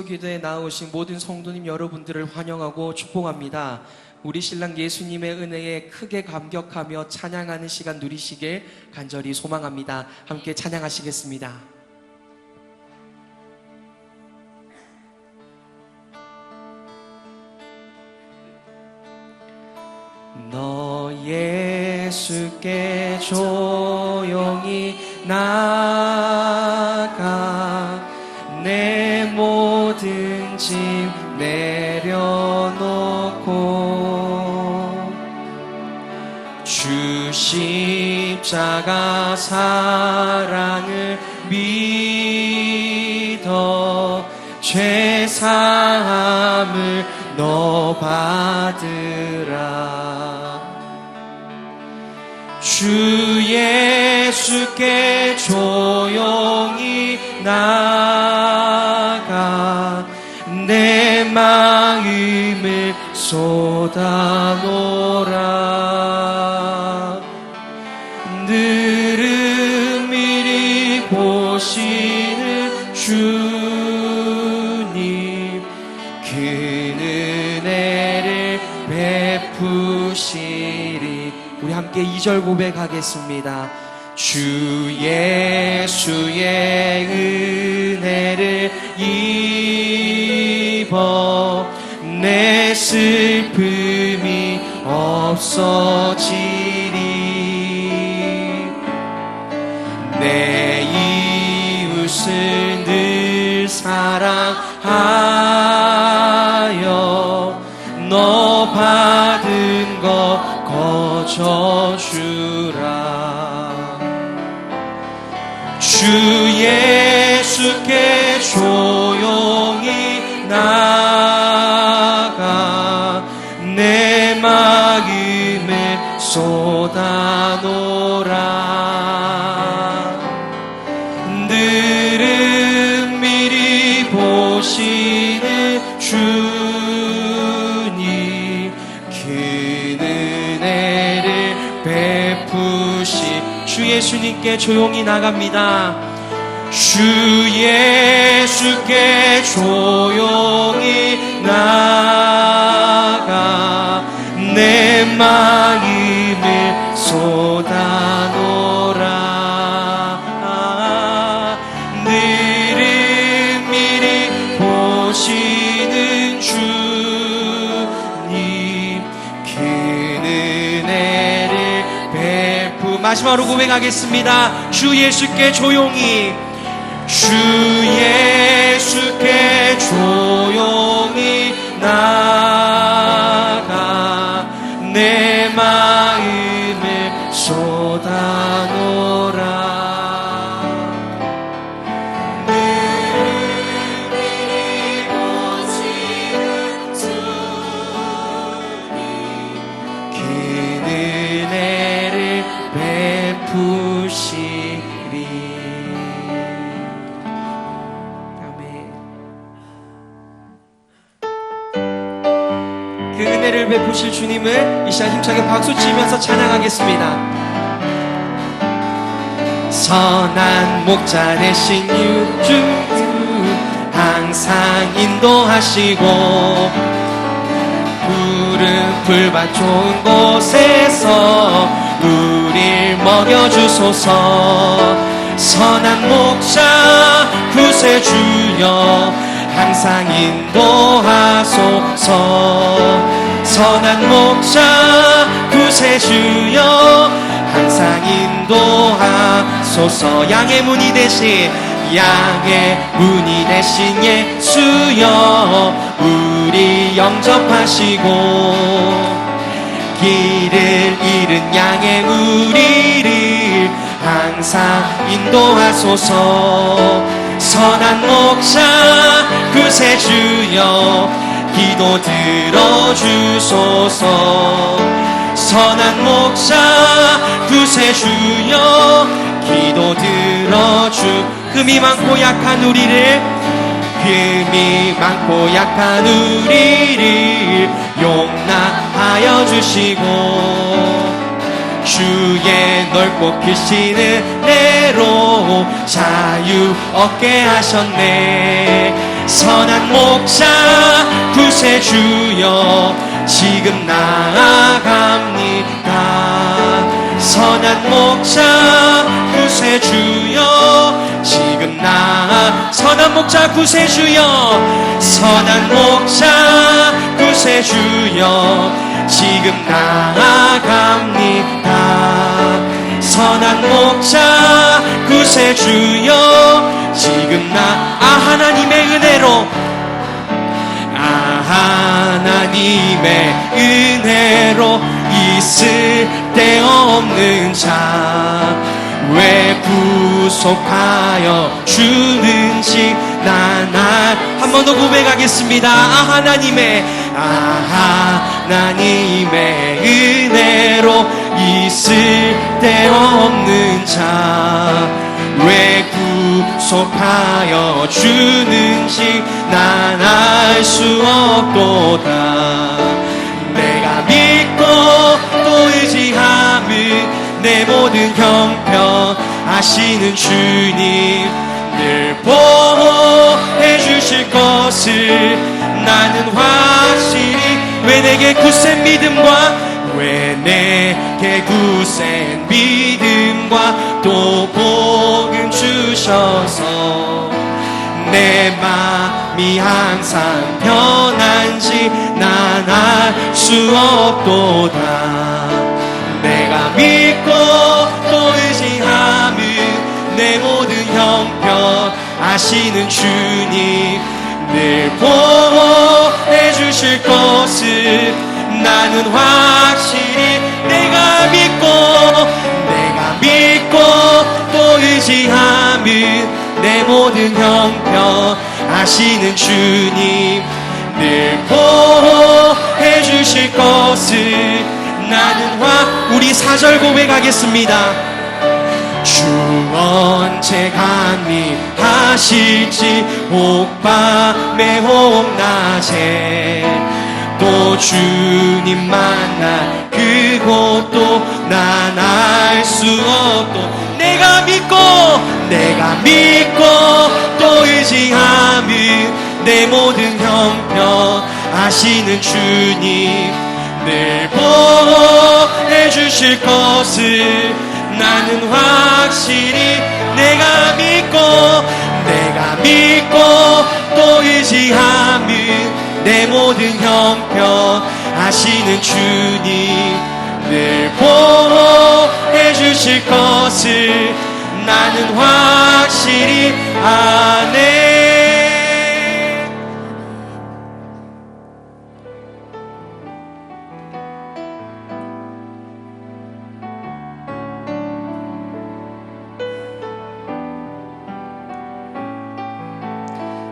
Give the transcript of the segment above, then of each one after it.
기도에 나오신 모든 성도님 여러분들을 환영하고 축복합니다. 우리 신랑 예수님의 은혜에 크게 감격하며 찬양하는 시간 누리시길 간절히 소망합니다. 함께 찬양하시겠습니다. 너 예수께 조용히 나가 내 모든 짐 내려놓고 주 십자가 사랑을 믿어 죄 사함을 너 받으라. 주 예수께 조용히 나가 내 마음을 쏟아놓으라. 늘은 미리 보시는 주님 그 은혜를 베푸시리. 우리 함께 2절 고백하겠습니다. 주 예수의 은혜를 입어 내 슬픔이 없어지리. 내 이웃을 늘 사랑하여 너 받은 것 거저주라. 주 예수께 조용히 나가 내 마음을 쏟아놓으라. 늘은 미리 보시는 주님 그 은혜를 베푸시. 주 예수님께 조용히 나갑니다. 주 예수께 조용히 나가 내 마음을 쏟아놓으라. 늘은 미리 보시는 주님 그 은혜를 베푸. 마지막으로 고백하겠습니다. 주 예수께 조용히, 주 예수께 조용히 나가 내 마음을 쏟아놓으라. 늘은 미리 보시는 주님 그 은혜를 베푸시리. 그 은혜를 베푸실 주님을 이 시간 힘차게 박수치면서 찬양하겠습니다. 선한 목자 되신 주 항상 인도하시고 푸른 풀밭 좋은 곳에서 우릴 먹여주소서. 선한 목자 구세주여 항상 인도하소서. 선한 목자 구세주여 항상 인도하소서. 양의 문이 되신, 양의 문이 되신 예수여 우리 영접하시고 길을 잃은 양의 우리를 항상 인도하소서. 선한 목자 구세주여 기도 들어주소서. 선한 목자 구세주여 기도 들어주. 흠이 많고 약한 우리를, 흠이 많고 약한 우리를 용납하여 주시고 주의 넓고 크신 은혜로 자유 얻게 하셨네. 선한 목자 구세주여 지금 나아갑니다. 선한 목자 구세주여 지금 선한 목자 구세주여 선한 목자 구세주여 지금 나아갑니다. 선한 목자 구세주여 지금 하나님의 은혜로 하나님의 은혜로 있을 데 없는 자 왜 구속하여 주는지 날 한 번 더 고백하겠습니다. 하나님의 은혜로 있을 데 없는 자 왜 구속하여 주는지 난 알 수 없도다. 내가 믿고 또 의지함은 내 모든 형편 아시는 주님 늘 보호해 주실 것을 나는 확실히 왜 내게 굳센 믿음과 또 복음 주셔서 내 맘이 항상 편한지 난 알 수 없도다. 내가 믿고 또 의지함은 내 모든 형편 아시는 주님 늘 보호해 주실 것을 나는 확실히 내가 믿고 또 의지함은 내 모든 형편 아시는 주님 늘 보호해 주실 것을 나는 우리 4절 고백하겠습니다. 주 언제 감리하실지 혹밤에 혹낮에 또 주님 만날 그곳도 난 알 수 없고 내가 믿고 또 의지함은 내 모든 형편 아시는 주님 늘 보호해 주실 것을 나는 확실히 내가 믿고 또 의지함은 내 모든 형편 아시는 주님 늘 보호해 주실 것을 나는 확실히 아네.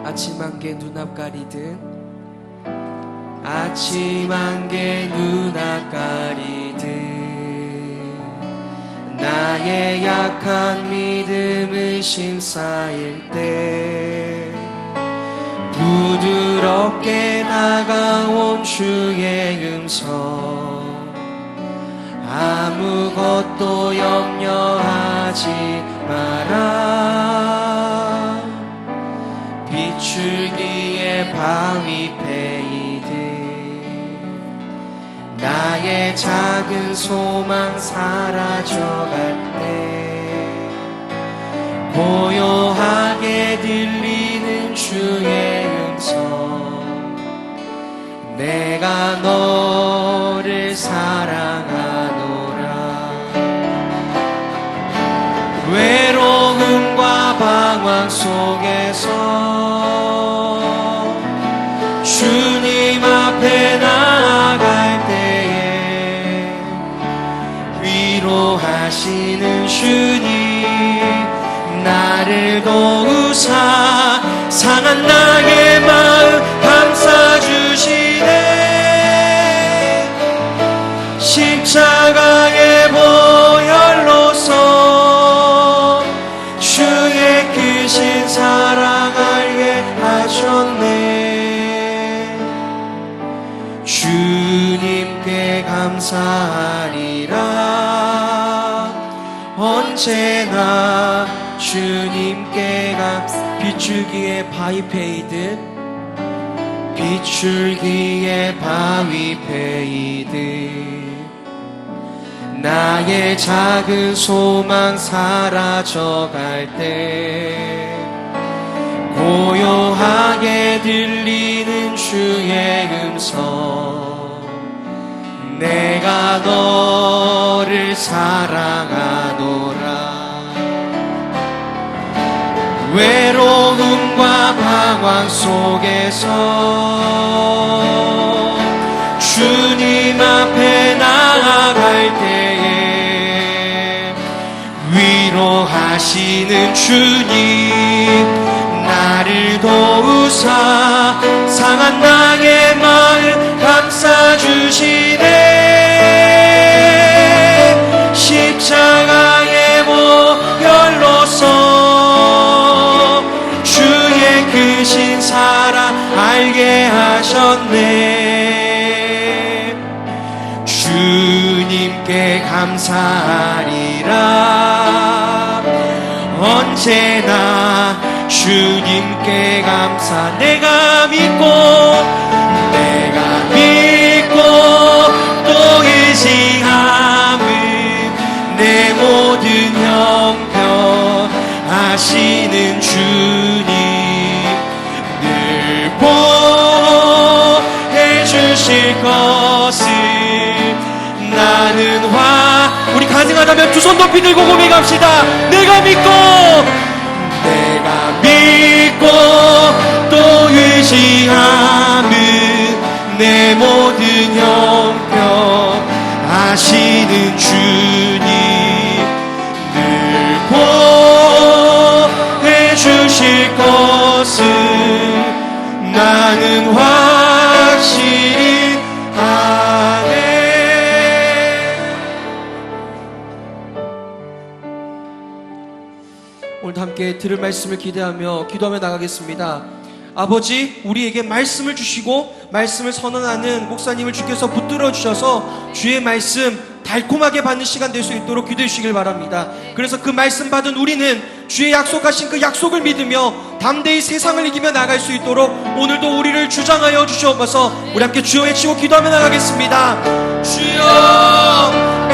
아침 안개 눈앞 가리듯 아침 안개 눈앞 가리듯 나의 약한 믿음의 심사일 때 부드럽게 다가온 주의 음성 아무것도 염려하지 마라. 비출기에 바위 패이듯 나의 작은 소망 사라져갈 때 고요하게 들리는 주의 음성 내가 너를 사랑하노라. 외로움과 방황 속에서 주님 앞에 나아갈 때에 위로하시는 주님 나를 도우사 상한 나의 마음 감싸주시네. 십자가의 보혈로서 주의 크신 사랑 알게 하셨네. 주님께 감사하리라. 언제나 주님께 비추기에 바위 패이듯 빗줄기에 바위 패이듯 나의 작은 소망 사라져갈 때 고요하게 들리는 주의 음성 내가 너를 사랑하노라 외로움과 방황 속에서 주님 앞에 나아갈 때에 위로하시는 주님 나를 도우사 상한 나의 마음 감싸주시네 십자가의 보혈로서 주의 크신 사랑 알게 하셨네 주님께 감사하리라 언제나 주님께 감사 내가 믿고 또 의지함은 내 모든 형편 하시는 주님 늘 보해 주실 것을 나는 우리 가능하다면 두 손 높이 들고 고백합시다 내가 믿고 또 의지함은 내 모든 형편 하시는 주님 늘 보해 주실 것을 나는 확실히 아네 오늘도 함께 들을 말씀을 기대하며 기도하며 나가겠습니다. 아버지 우리에게 말씀을 주시고 말씀을 선언하는 목사님을 주께서 붙들어 주셔서 주의 말씀 달콤하게 받는 시간 될 수 있도록 기도해 주시길 바랍니다. 그래서 그 말씀 받은 우리는 주의 약속하신 그 약속을 믿으며 담대히 세상을 이기며 나갈 수 있도록 오늘도 우리를 주장하여 주시옵소서. 우리 함께 주여 외치고 기도하며 나가겠습니다. 주여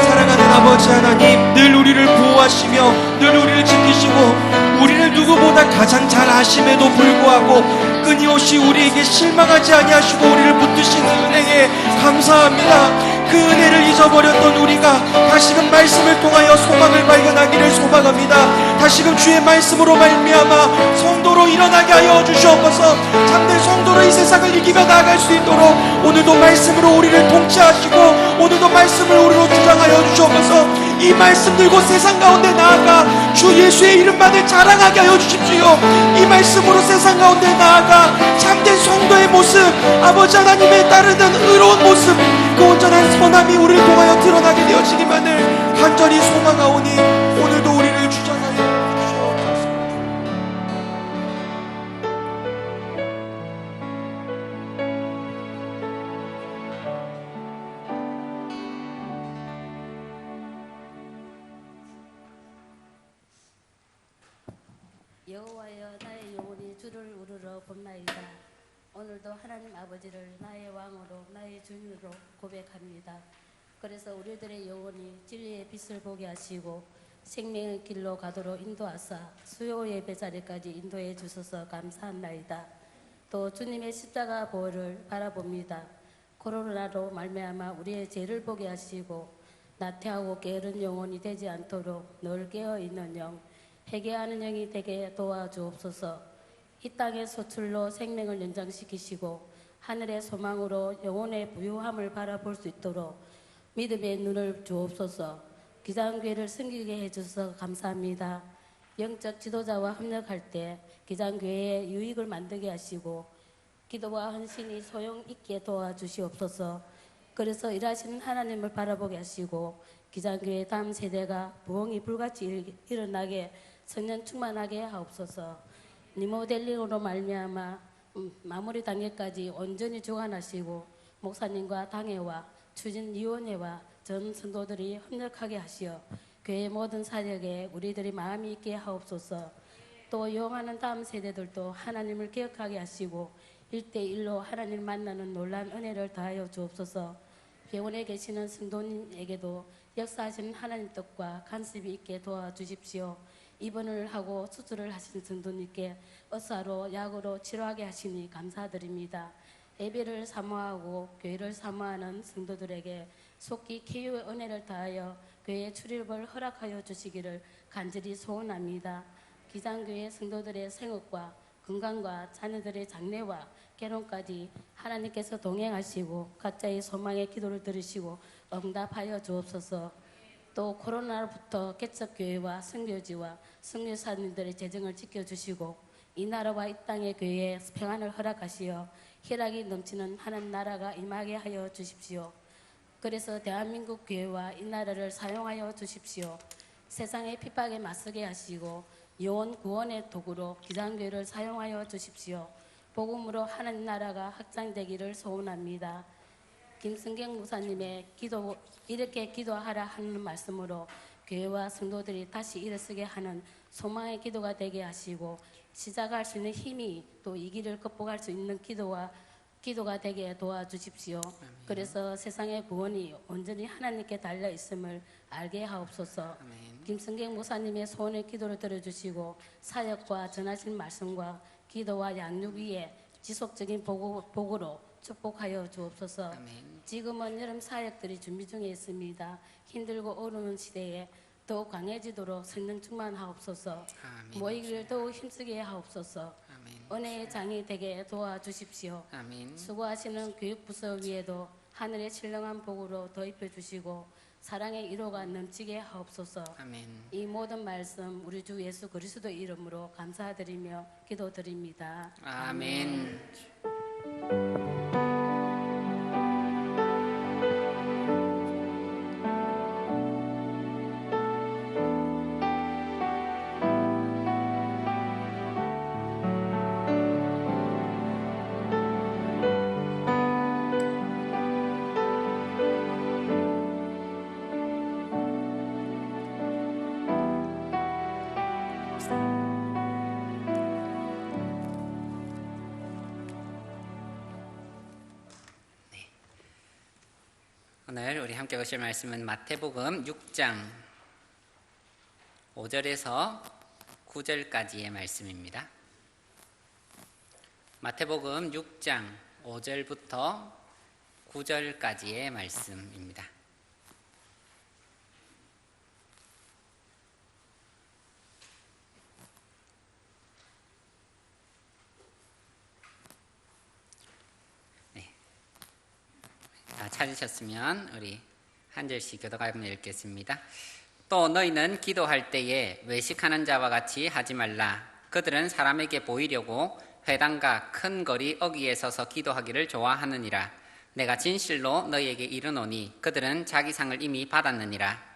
사랑하는 아버지 하나님 늘 우리를 보호하시며 늘 우리를 지키시고 우리를 누구보다 가장 잘 아심에도 불구하고 끊임없이 우리에게 실망하지 아니하시고 우리를 붙드시는 은혜에 감사합니다. 그 은혜를 잊어버렸던 우리가 다시금 말씀을 통하여 소망을 발견하기를 소망합니다. 다시금 주의 말씀으로 말미암아 성도로 일어나게 하여 주시옵소서. 참된 성도로 이 세상을 이기며 나아갈 수 있도록 오늘도 말씀으로 우리를 통치하시고 오늘도 말씀을 우리로 주장하여 주시옵소서. 이 말씀 들고 세상 가운데 나아가 주 예수의 이름만을 자랑하게 하여 주십시오. 이 말씀으로 세상 가운데 나아가 참된 성도의 모습 아버지 하나님에 따르는 의로운 모습 그 온전한 선함이 우리를 통하여 드러나게 되어지기만을 간절히 소망하오니 오늘도 우리를 주장하여 주시옵소서. 여호와여 나의 영혼이 주를 우르러 봅나이다. 오늘도 하나님 아버지를 나의 왕으로 나의 주님으로 고백합니다. 그래서 우리들의 영혼이 진리의 빛을 보게 하시고 생명의 길로 가도록 인도하사 수요 예배 자리까지 인도해 주셔서 감사합나이다. 또 주님의 십자가 보혈을 바라봅니다. 코로나로 말미암아 우리의 죄를 보게 하시고 나태하고 게으른 영혼이 되지 않도록 늘 깨어있는 영 회개하는 영이 되게 도와주옵소서. 이 땅의 소출로 생명을 연장시키시고 하늘의 소망으로 영혼의 부유함을 바라볼 수 있도록 믿음의 눈을 주옵소서. 기장교회를 섬기게 해주셔서 감사합니다. 영적 지도자와 협력할 때 기장교회의 유익을 만들게 하시고 기도와 헌신이 소용있게 도와주시옵소서. 그래서 일하시는 하나님을 바라보게 하시고 기장교회 다음 세대가 부흥이 불같이 일어나게 성령 충만하게 하옵소서. 리모델링으로 말미암아 마무리 단계까지 온전히 주관하시고 목사님과 당회와 추진위원회와 전 성도들이 협력하게 하시어 교회 모든 사역에 우리들이 마음이 있게 하옵소서. 또 이용하는 다음 세대들도 하나님을 기억하게 하시고 1대1로 하나님 만나는 놀란 은혜를 더하여 주옵소서. 병원에 계시는 성도님에게도 역사하시는 하나님 뜻과 간섭이 있게 도와주십시오. 입원을 하고 수술을 하신 성도님께 의사로 약으로 치료하게 하시니 감사드립니다. 예배를 사모하고 교회를 사모하는 성도들에게 속히 기후의 은혜를 다하여 교회 출입을 허락하여 주시기를 간절히 소원합니다. 기장교회 성도들의 생업과 건강과 자녀들의 장래와 결혼까지 하나님께서 동행하시고 각자의 소망의 기도를 들으시고 응답하여 주옵소서. 또 코로나로부터 개척교회와 선교지와 선교사님들의 재정을 지켜주시고 이 나라와 이 땅의 교회에 평안을 허락하시어 희락이 넘치는 하나님 나라가 임하게 하여 주십시오. 그래서 대한민국 교회와 이 나라를 사용하여 주십시오. 세상의 핍박에 맞서게 하시고 영혼 구원의 도구로 기장교회를 사용하여 주십시오. 복음으로 하나님 나라가 확장되기를 소원합니다. 김승경 목사님의 이렇게 기도하라 하는 말씀으로 교회와 성도들이 다시 일어서게 하는 소망의 기도가 되게 하시고 시작할 수 있는 힘이 또 이 길을 극복할 수 있는 기도가 되게 도와주십시오. 그래서 세상의 구원이 온전히 하나님께 달려 있음을 알게 하옵소서. 김승경 목사님의 소원의 기도를 들어주시고 사역과 전하신 말씀과 기도와 양육 위에 지속적인 복으로 축복하여 주옵소서. 지금은 여름 사역들이 준비 중에 있습니다. 힘들고 어려운 시대에 더욱 강해지도록 성령 충만하옵소서. 모이기를 더욱 힘쓰게 하옵소서. 은혜의 장이 되게 도와주십시오. 수고하시는 교육부서 위에도 하늘의 신령한 복으로 더입혀 주시고 사랑의 1호가 넘치게 하옵소서. 이 모든 말씀 우리 주 예수 그리스도 이름으로 감사드리며 기도드립니다. 아멘. 오늘 우리 함께 보실 말씀은 마태복음 6장 5절에서 9절까지의 말씀입니다. 마태복음 6장 5절부터 9절까지의 말씀입니다. 다 찾으셨으면 우리 한 절씩 교독하며 읽겠습니다. 또 너희는 기도할 때에 외식하는 자와 같이 하지 말라. 그들은 사람에게 보이려고 회당과 큰 거리 어귀에 서서 기도하기를 좋아하느니라. 내가 진실로 너희에게 이르노니 그들은 자기 상을 이미 받았느니라.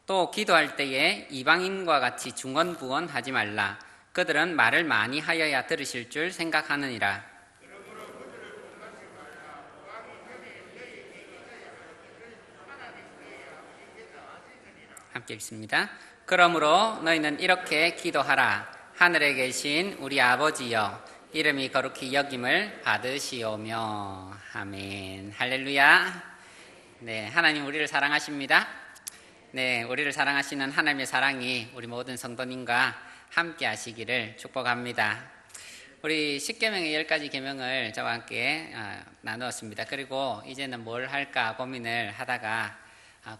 또 기도할 때에 이방인과 같이 중언부언하지 말라. 그들은 말을 많이 하여야 들으실 줄 생각하느니라. 함께 읽습니다. 그러므로 너희는 이렇게 기도하라. 하늘에 계신 우리 아버지여, 이름이 거룩히 여김을 받으시오며. 아멘. 할렐루야. 네, 하나님 우리를 사랑하십니다. 네, 우리를 사랑하시는 하나님의 사랑이 우리 모든 성도님과 함께 하시기를 축복합니다. 우리 10계명의 10가지 계명을 저와 함께 나누었습니다. 그리고 이제는 뭘 할까 고민을 하다가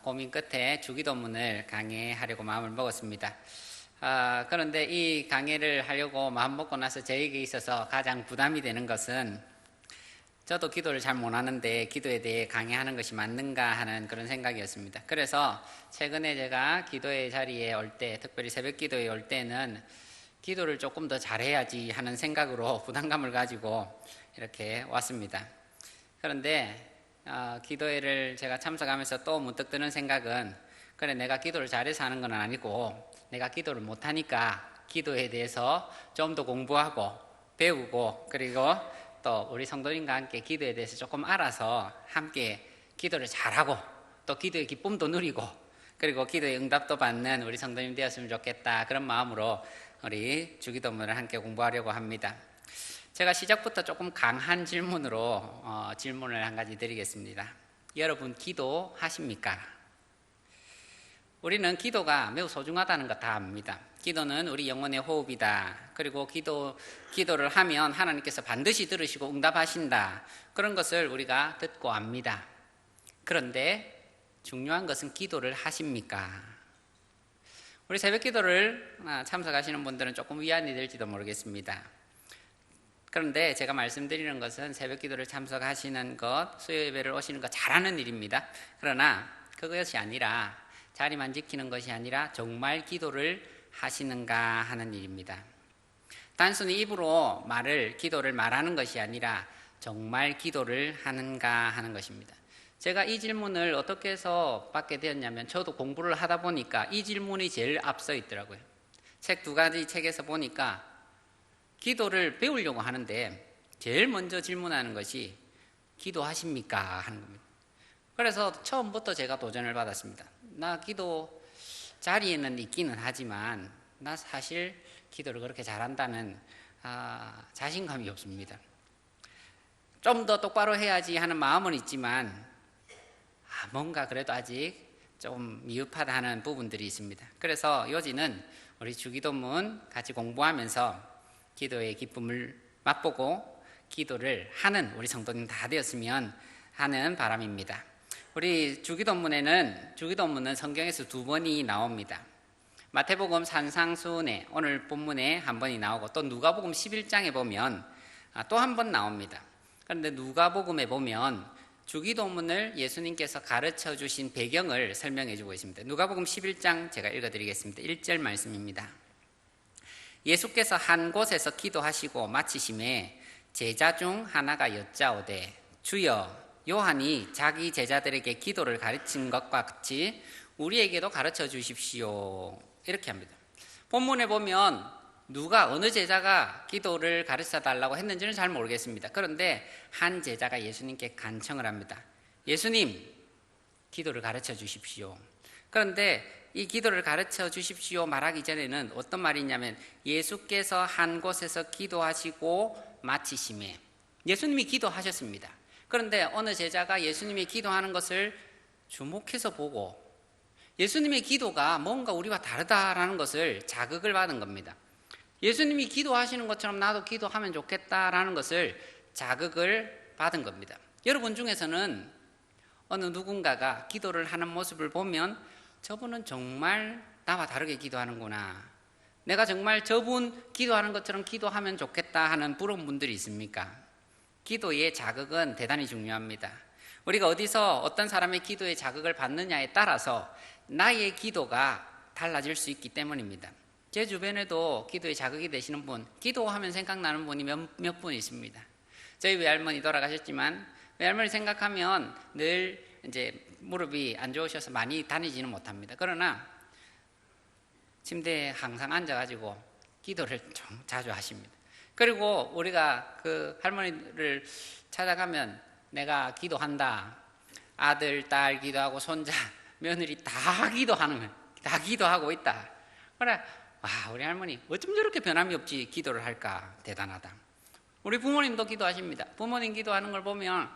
고민 끝에 주기도문을 강해하려고 마음을 먹었습니다. 그런데 이 강해를 하려고 마음 먹고 나서 저에게 있어서 가장 부담이 되는 것은 저도 기도를 잘 못하는데 기도에 대해 강의하는 것이 맞는가 하는 그런 생각이었습니다. 그래서 최근에 제가 기도의 자리에 올 때, 특별히 새벽 기도에 올 때는 기도를 조금 더 잘해야지 하는 생각으로 부담감을 가지고 이렇게 왔습니다. 그런데 기도회를 제가 참석하면서 또 문득 드는 생각은, 그래, 내가 기도를 잘해서 하는 건 아니고 내가 기도를 못하니까 기도에 대해서 좀 더 공부하고 배우고, 그리고 또 우리 성도님과 함께 기도에 대해서 조금 알아서 함께 기도를 잘하고 또 기도의 기쁨도 누리고 그리고 기도의 응답도 받는 우리 성도님 되었으면 좋겠다. 그런 마음으로 우리 주기도문을 함께 공부하려고 합니다. 제가 시작부터 조금 강한 질문으로 질문을 한 가지 드리겠습니다. 여러분 기도하십니까? 우리는 기도가 매우 소중하다는 거 다 압니다. 기도는 우리 영혼의 호흡이다. 그리고 기도를 하면 하나님께서 반드시 들으시고 응답하신다. 그런 것을 우리가 듣고 압니다. 그런데 중요한 것은 기도를 하십니까? 우리 새벽 기도를 참석하시는 분들은 조금 위안이 될지도 모르겠습니다. 그런데 제가 말씀드리는 것은 새벽 기도를 참석하시는 것, 수요 예배를 오시는 것 잘하는 일입니다. 그러나 그것이 아니라 자리만 지키는 것이 아니라 정말 기도를 하시는가 하는 일입니다. 단순히 입으로 기도를 말하는 것이 아니라 정말 기도를 하는가 하는 것입니다. 제가 이 질문을 어떻게 해서 받게 되었냐면 저도 공부를 하다 보니까 이 질문이 제일 앞서 있더라고요. 책 2가지 책에서 보니까 기도를 배우려고 하는데 제일 먼저 질문하는 것이 기도하십니까? 하는 겁니다. 그래서 처음부터 제가 도전을 받았습니다. 나 기도 자리에는 있기는 하지만 나 사실 기도를 그렇게 잘한다는 자신감이 없습니다. 좀 더 똑바로 해야지 하는 마음은 있지만 뭔가 그래도 아직 좀 미흡하다 하는 부분들이 있습니다. 그래서 요지는 우리 주기도문 같이 공부하면서 기도의 기쁨을 맛보고 기도를 하는 우리 성도님 다 되었으면 하는 바람입니다. 우리 주기도문은 성경에서 2번이 나옵니다. 마태복음 산상수훈에 오늘 본문에 한 번이 나오고 또 누가복음 11장에 보면 또 한 번 나옵니다. 그런데 누가복음에 보면 주기도문을 예수님께서 가르쳐 주신 배경을 설명해 주고 있습니다. 누가복음 11장 제가 읽어드리겠습니다. 1절 말씀입니다. 예수께서 한 곳에서 기도하시고 마치심에 제자 중 하나가 여짜오되 주여 요한이 자기 제자들에게 기도를 가르친 것과 같이 우리에게도 가르쳐 주십시오. 이렇게 합니다. 본문에 보면 어느 제자가 기도를 가르쳐 달라고 했는지는 잘 모르겠습니다. 그런데 한 제자가 예수님께 간청을 합니다. 예수님, 기도를 가르쳐 주십시오. 그런데 이 기도를 가르쳐 주십시오 말하기 전에는 어떤 말이 있냐면 예수께서 한 곳에서 기도하시고 마치심에 예수님이 기도하셨습니다. 그런데 어느 제자가 예수님이 기도하는 것을 주목해서 보고 예수님의 기도가 뭔가 우리와 다르다라는 것을 자극을 받은 겁니다. 예수님이 기도하시는 것처럼 나도 기도하면 좋겠다라는 것을 자극을 받은 겁니다. 여러분 중에서는 어느 누군가가 기도를 하는 모습을 보면 저분은 정말 나와 다르게 기도하는구나. 내가 정말 저분 기도하는 것처럼 기도하면 좋겠다 하는 부러운 분들이 있습니까? 기도의 자극은 대단히 중요합니다. 우리가 어디서 어떤 사람의 기도의 자극을 받느냐에 따라서 나의 기도가 달라질 수 있기 때문입니다. 제 주변에도 기도의 자극이 되시는 분, 기도하면 생각나는 분이 몇 분 있습니다. 저희 외할머니 돌아가셨지만 외할머니 생각하면 늘 이제 무릎이 안 좋으셔서 많이 다니지는 못합니다. 그러나 침대에 항상 앉아가지고 기도를 좀 자주 하십니다. 그리고 우리가 그 할머니를 찾아가면 내가 기도한다. 아들, 딸 기도하고 손자, 며느리 다 기도하는 거예요. 다 기도하고 있다. 그래, 우리 할머니 어쩜 저렇게 변함이 없지 기도를 할까? 대단하다. 우리 부모님도 기도하십니다. 부모님 기도하는 걸 보면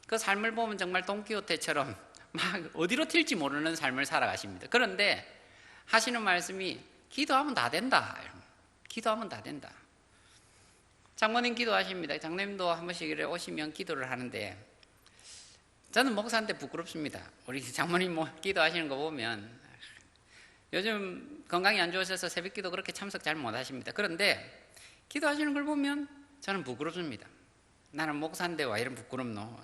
그 삶을 보면 정말 돈키호테처럼 막 어디로 튈지 모르는 삶을 살아가십니다. 그런데 하시는 말씀이 기도하면 다 된다. 기도하면 다 된다. 장모님 기도하십니다. 장모님도 한 번씩 이래 오시면 기도를 하는데 저는 목사한테 부끄럽습니다. 우리 장모님 기도하시는 거 보면 요즘 건강이 안 좋으셔서 새벽기도 그렇게 참석 잘 못하십니다. 그런데 기도하시는 걸 보면 저는 부끄럽습니다. 나는 목사인데 와 이런 부끄럽노.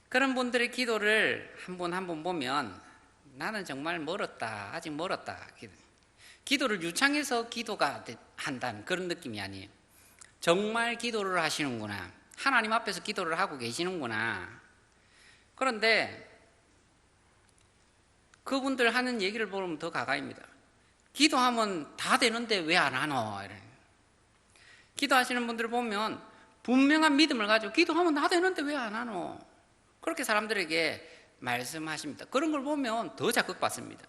그런 분들의 기도를 한 분 한 분 보면 나는 정말 멀었다. 아직 멀었다. 기도를 유창해서 기도가 한다는 그런 느낌이 아니에요. 정말 기도를 하시는구나. 하나님 앞에서 기도를 하고 계시는구나. 그런데 그분들 하는 얘기를 보면 더 가까이입니다. 기도하면 다 되는데 왜 안 하노? 기도하시는 분들을 보면 분명한 믿음을 가지고 기도하면 다 되는데 왜 안 하노? 그렇게 사람들에게 말씀하십니다. 그런 걸 보면 더 자극받습니다.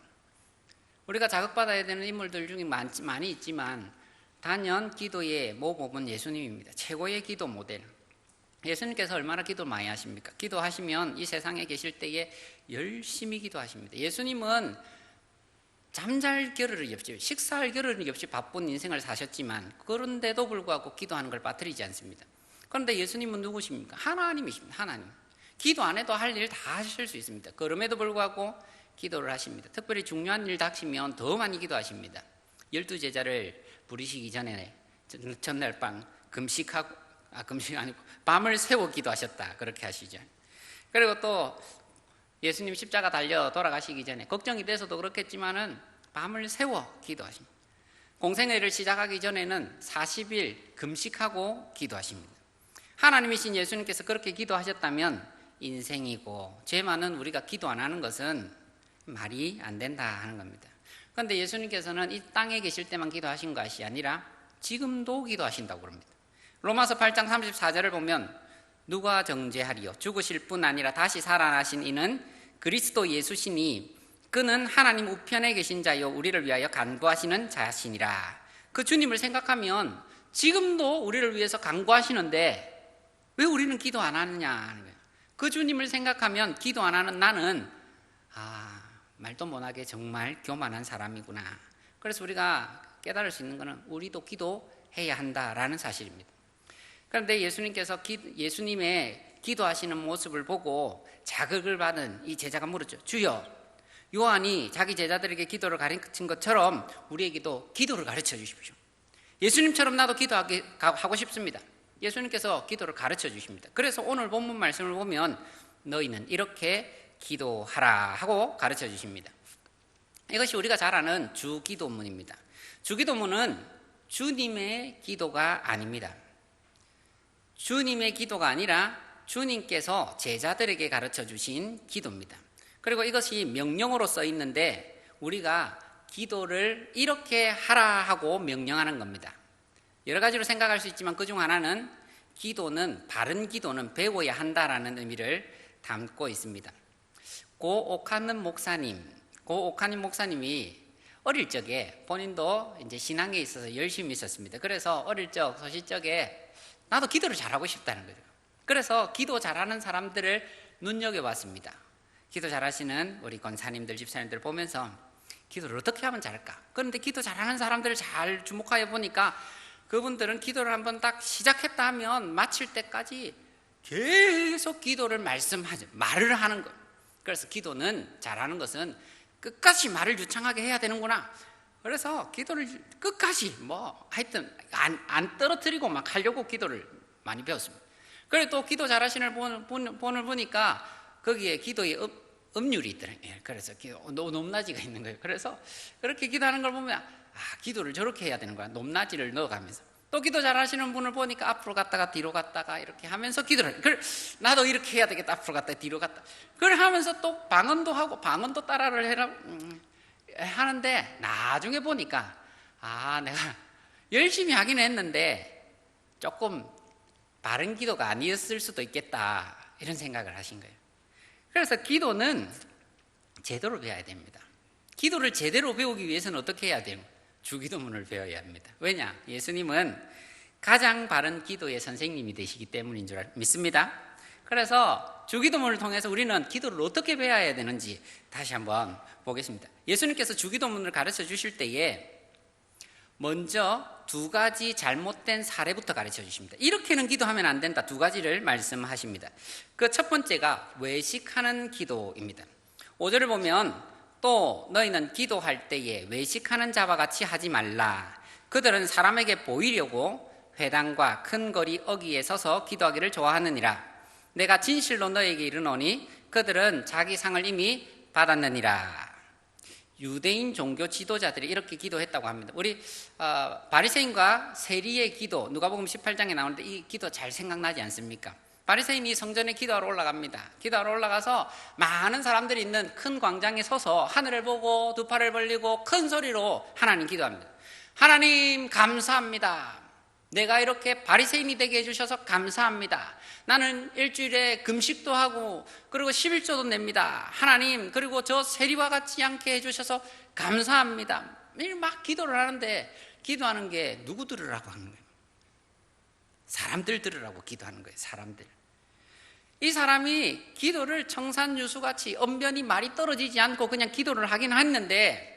우리가 자극받아야 되는 인물들 중에 많이 있지만 단연 기도의 모범은 예수님입니다. 최고의 기도 모델. 예수님께서 얼마나 기도 많이 하십니까? 기도하시면 이 세상에 계실 때에 열심히 기도하십니다. 예수님은 잠잘 겨를이 없이, 식사할 겨를이 없이 바쁜 인생을 사셨지만 그런데도 불구하고 기도하는 걸 빠뜨리지 않습니다. 그런데 예수님은 누구십니까? 하나님이십니다. 하나님. 기도 안 해도 할 일 다 하실 수 있습니다. 그럼에도 불구하고 기도를 하십니다. 특별히 중요한 일 닥치면 더 많이 기도하십니다. 12제자를 부르시기 전에 전날 밤 금식 아니고 밤을 새워 기도하셨다, 그렇게 하시죠. 그리고 또 예수님 십자가 달려 돌아가시기 전에 걱정이 돼서도 그렇겠지만은 밤을 새워 기도하십니다. 공생애를 시작하기 전에는 40일 금식하고 기도하십니다. 하나님이신 예수님께서 그렇게 기도하셨다면 인생이고 죄 많은 우리가 기도 안 하는 것은 말이 안 된다 하는 겁니다. 그런데 예수님께서는 이 땅에 계실 때만 기도하신 것이 아니라 지금도 기도하신다고 그럽니다. 로마서 8장 34절을 보면 누가 정죄하리요? 죽으실 뿐 아니라 다시 살아나신 이는 그리스도 예수시니 그는 하나님 우편에 계신 자요 우리를 위하여 간구하시는 자시니라. 그 주님을 생각하면 지금도 우리를 위해서 간구하시는데 왜 우리는 기도 안 하느냐 하는 거예요. 그 주님을 생각하면 기도 안 하는 나는 말도 못하게 정말 교만한 사람이구나. 그래서 우리가 깨달을 수 있는 것은 우리도 기도해야 한다라는 사실입니다. 그런데 예수님께서 예수님의 기도하시는 모습을 보고 자극을 받은 이 제자가 물었죠. 주여, 요한이 자기 제자들에게 기도를 가르친 것처럼 우리에게도 기도를 가르쳐 주십시오. 예수님처럼 나도 기도하고 싶습니다. 예수님께서 기도를 가르쳐 주십니다. 그래서 오늘 본문 말씀을 보면 너희는 이렇게 기도하라 하고 가르쳐 주십니다. 이것이 우리가 잘 아는 주기도문입니다. 주기도문은 주님의 기도가 아닙니다. 주님의 기도가 아니라 주님께서 제자들에게 가르쳐 주신 기도입니다. 그리고 이것이 명령어로 써 있는데 우리가 기도를 이렇게 하라 하고 명령하는 겁니다. 여러 가지로 생각할 수 있지만 그중 하나는 바른 기도는 배워야 한다라는 의미를 담고 있습니다. 고 오카님 목사님이 어릴 적에 본인도 이제 신앙에 있어서 열심히 있었습니다. 그래서 어릴 적 소시적에 나도 기도를 잘하고 싶다는 거죠. 그래서 기도 잘하는 사람들을 눈여겨봤습니다. 기도 잘하시는 우리 권사님들, 집사님들 보면서 기도를 어떻게 하면 잘할까? 그런데 기도 잘하는 사람들을 잘 주목하여 보니까 그분들은 기도를 한번 딱 시작했다 하면 마칠 때까지 계속 기도를 말을 하는 거예요. 그래서 기도는 잘하는 것은 끝까지 말을 유창하게 해야 되는구나. 그래서 기도를 끝까지 하여튼 안 떨어뜨리고 막 하려고 기도를 많이 배웠습니다. 그리고 또 기도 잘하시는 분을 보니까 거기에 기도의 음률이 있더라고요. 그래서 높낮이가 있는 거예요. 그래서 그렇게 기도하는 걸 보면 기도를 저렇게 해야 되는 거야. 높낮이를 넣어가면서. 또 기도 잘하시는 분을 보니까 앞으로 갔다가 뒤로 갔다가 이렇게 하면서 기도를 그래, 나도 이렇게 해야 되겠다. 앞으로 갔다가 뒤로 갔다. 그걸 하면서 또 방언도 하고 방언도 따라를 해라 하는데 나중에 보니까 내가 열심히 하긴 했는데 조금 바른 기도가 아니었을 수도 있겠다 이런 생각을 하신 거예요. 그래서 기도는 제대로 배워야 됩니다. 기도를 제대로 배우기 위해서는 어떻게 해야 돼요? 주기도문을 배워야 합니다. 왜냐? 예수님은 가장 바른 기도의 선생님이 되시기 때문인 줄 믿습니다. 그래서 주기도문을 통해서 우리는 기도를 어떻게 배워야 되는지 다시 한번 보겠습니다. 예수님께서 주기도문을 가르쳐 주실 때에 먼저 두 가지 잘못된 사례부터 가르쳐 주십니다. 이렇게는 기도하면 안 된다. 두 가지를 말씀하십니다. 그 첫 번째가 외식하는 기도입니다. 5절을 보면 또 너희는 기도할 때에 외식하는 자와 같이 하지 말라. 그들은 사람에게 보이려고 회당과 큰 거리 어귀에 서서 기도하기를 좋아하느니라. 내가 진실로 너에게 이르노니 그들은 자기 상을 이미 받았느니라. 유대인 종교 지도자들이 이렇게 기도했다고 합니다. 우리 바리새인과 세리의 기도, 누가복음 18장에 나오는데 이 기도 잘 생각나지 않습니까? 바리새인이 성전에 기도하러 올라갑니다. 기도하러 올라가서 많은 사람들이 있는 큰 광장에 서서 하늘을 보고 두 팔을 벌리고 큰 소리로 하나님 기도합니다. 하나님 감사합니다. 내가 이렇게 바리새인이 되게 해주셔서 감사합니다. 나는 일주일에 금식도 하고 그리고 11조도 냅니다. 하나님, 그리고 저 세리와 같지 않게 해주셔서 감사합니다. 매일 막 기도를 하는데 기도하는 게 누구 들으라고 하는 거예요? 사람들 들으라고 기도하는 거예요. 사람들. 이 사람이 기도를 청산유수같이 언변이 말이 떨어지지 않고 그냥 기도를 하긴 했는데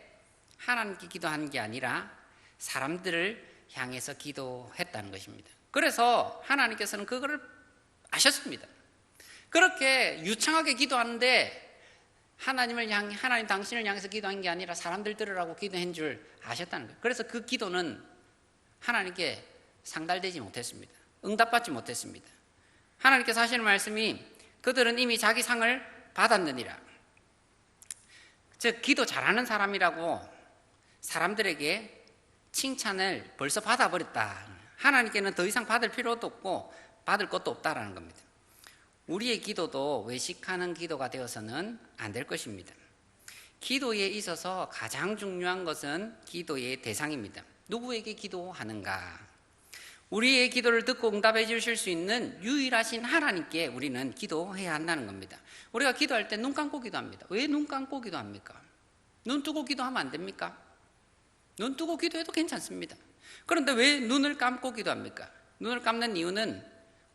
하나님께 기도한 게 아니라 사람들을 향해서 기도했다는 것입니다. 그래서 하나님께서는 그거를 아셨습니다. 그렇게 유창하게 기도하는데 하나님 당신을 향해서 기도한 게 아니라 사람들 들으라고 기도한 줄 아셨다는 거예요. 그래서 그 기도는 하나님께 상달되지 못했습니다. 응답받지 못했습니다. 하나님께서 하시는 말씀이 그들은 이미 자기 상을 받았느니라. 즉 기도 잘하는 사람이라고 사람들에게 칭찬을 벌써 받아버렸다. 하나님께는 더 이상 받을 필요도 없고 받을 것도 없다라는 겁니다. 우리의 기도도 외식하는 기도가 되어서는 안 될 것입니다. 기도에 있어서 가장 중요한 것은 기도의 대상입니다. 누구에게 기도하는가? 우리의 기도를 듣고 응답해 주실 수 있는 유일하신 하나님께 우리는 기도해야 한다는 겁니다. 우리가 기도할 때 눈 감고 기도합니다. 왜 눈 감고 기도합니까? 눈 뜨고 기도하면 안 됩니까? 눈 뜨고 기도해도 괜찮습니다. 그런데 왜 눈을 감고 기도합니까? 눈을 감는 이유는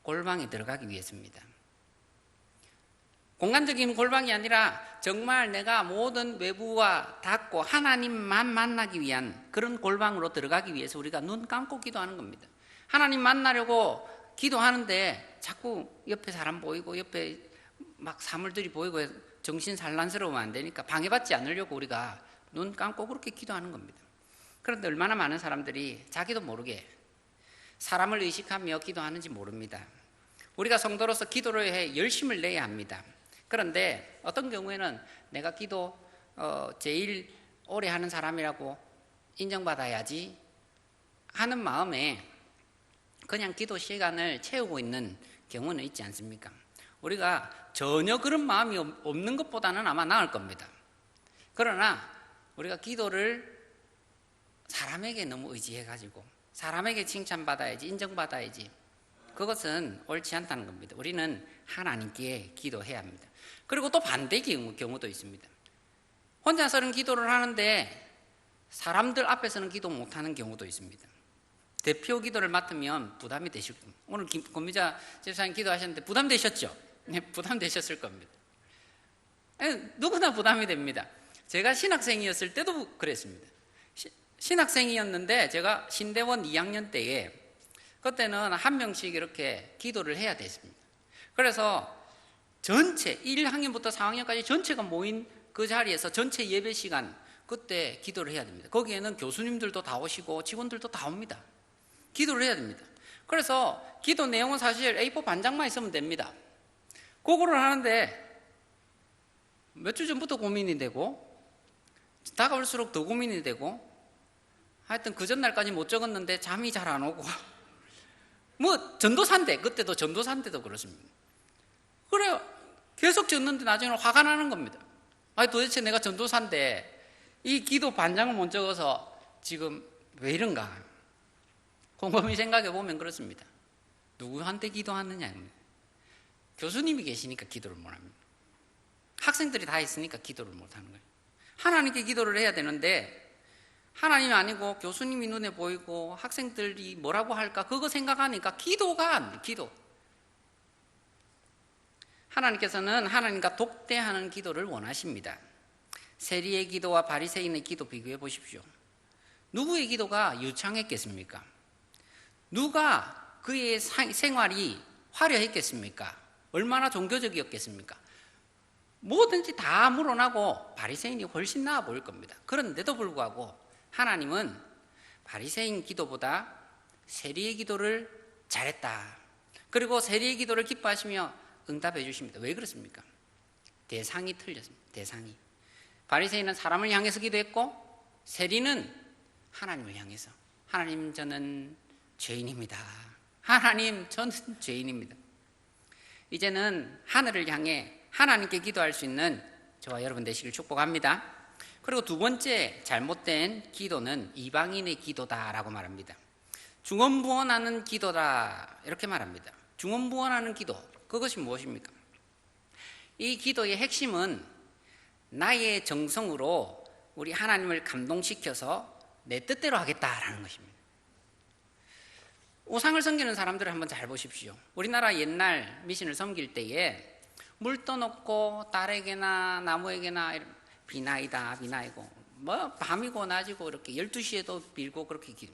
골방에 들어가기 위해서입니다. 공간적인 골방이 아니라 정말 내가 모든 외부와 닿고 하나님만 만나기 위한 그런 골방으로 들어가기 위해서 우리가 눈 감고 기도하는 겁니다. 하나님 만나려고 기도하는데 자꾸 옆에 사람 보이고 옆에 막 사물들이 보이고 정신 산란스러우면 안 되니까 방해받지 않으려고 우리가 눈 감고 그렇게 기도하는 겁니다. 그런데 얼마나 많은 사람들이 자기도 모르게 사람을 의식하며 기도하는지 모릅니다. 우리가 성도로서 기도를 해 열심을 내야 합니다. 그런데 어떤 경우에는 내가 기도 제일 오래 하는 사람이라고 인정받아야지 하는 마음에 그냥 기도 시간을 채우고 있는 경우는 있지 않습니까? 우리가 전혀 그런 마음이 없는 것보다는 아마 나을 겁니다. 그러나 우리가 기도를 사람에게 너무 의지해가지고 사람에게 칭찬받아야지 인정받아야지 그것은 옳지 않다는 겁니다. 우리는 하나님께 기도해야 합니다. 그리고 또 반대의 경우도 있습니다. 혼자서는 기도를 하는데 사람들 앞에서는 기도 못하는 경우도 있습니다. 대표 기도를 맡으면 부담이 되실 겁니다. 오늘 권미자 집사님 기도하셨는데 부담되셨죠? 네, 부담되셨을 겁니다. 누구나 부담이 됩니다. 제가 신학생이었을 때도 그랬습니다. 신학생이었는데 제가 신대원 2학년 때에 그때는 한 명씩 이렇게 기도를 해야 됐습니다. 그래서 전체 1학년부터 4학년까지 전체가 모인 그 자리에서 전체 예배 시간 그때 기도를 해야 됩니다. 거기에는 교수님들도 다 오시고 직원들도 다 옵니다. 기도를 해야 됩니다. 그래서 기도 내용은 사실 A4 반장만 있으면 됩니다. 그거를 하는데 몇 주 전부터 고민이 되고 다가올수록 더 고민이 되고 하여튼 그 전날까지 못 적었는데 잠이 잘 안 오고 뭐 전도사인데 그때도 전도사인데도 그렇습니다. 그래 계속 적는데 나중에는 화가 나는 겁니다. 아니 도대체 내가 전도사인데 이 기도 반장을 못 적어서 지금 왜 이런가? 곰곰이 생각해 보면 그렇습니다. 누구한테 기도하느냐입니다. 교수님이 계시니까 기도를 못 합니다. 학생들이 다 있으니까 기도를 못 하는 거예요. 하나님께 기도를 해야 되는데 하나님이 아니고 교수님이 눈에 보이고 학생들이 뭐라고 할까 그거 생각하니까 기도가 안 돼. 기도. 하나님께서는 하나님과 독대하는 기도를 원하십니다. 세리의 기도와 바리새인의 기도 비교해 보십시오. 누구의 기도가 유창했겠습니까? 누가 그의 생활이 화려했겠습니까? 얼마나 종교적이었겠습니까? 뭐든지 다 물어나고 바리새인이 훨씬 나아 보일 겁니다. 그런데도 불구하고 하나님은 바리새인 기도보다 세리의 기도를 잘했다. 그리고 세리의 기도를 기뻐하시며 응답해 주십니다. 왜 그렇습니까? 대상이 틀렸습니다. 대상이. 바리새인은 사람을 향해서 기도했고 세리는 하나님을 향해서 하나님 저는 죄인입니다. 하나님 저는 죄인입니다. 이제는 하늘을 향해 하나님께 기도할 수 있는 저와 여러분 되시길 축복합니다. 그리고 두 번째 잘못된 기도는 이방인의 기도다라고 말합니다. 중언부언하는 기도다 이렇게 말합니다. 중언부언하는 기도, 그것이 무엇입니까? 이 기도의 핵심은 나의 정성으로 우리 하나님을 감동시켜서 내 뜻대로 하겠다라는 것입니다. 우상을 섬기는 사람들을 한번 잘 보십시오. 우리나라 옛날 미신을 섬길 때에 물 떠놓고 딸에게나 나무에게나 비나이다 비나이고 뭐 밤이고 낮이고 이렇게 12시에도 빌고 그렇게 기도.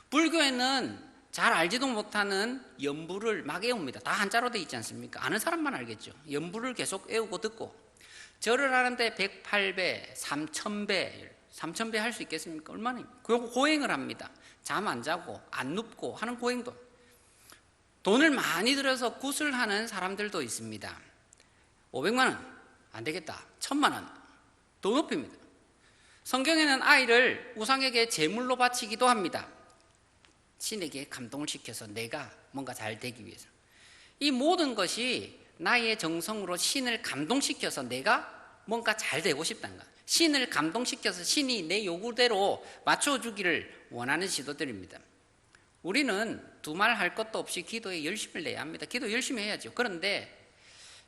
불교에는 잘 알지도 못하는 연부를 막 애웁니다. 다 한자로 돼 있지 않습니까? 아는 사람만 알겠죠. 연부를 계속 애우고 듣고 절을 하는데 108배, 3000배, 3000배 할 수 있겠습니까? 얼마나? 그리고 고행을 합니다. 잠 안 자고 안 눕고 하는 고행도. 돈을 많이 들여서 굿을 하는 사람들도 있습니다. 500만 원 안 되겠다. 1000만 원 더 높입니다. 성경에는 아이를 우상에게 제물로 바치기도 합니다. 신에게 감동을 시켜서 내가 뭔가 잘 되기 위해서. 이 모든 것이 나의 정성으로 신을 감동시켜서 내가 뭔가 잘 되고 싶다는 것. 신을 감동시켜서 신이 내 요구대로 맞춰주기를 원하는 시도들입니다. 우리는 두말할 것도 없이 기도에 열심을 내야 합니다. 기도 열심히 해야죠. 그런데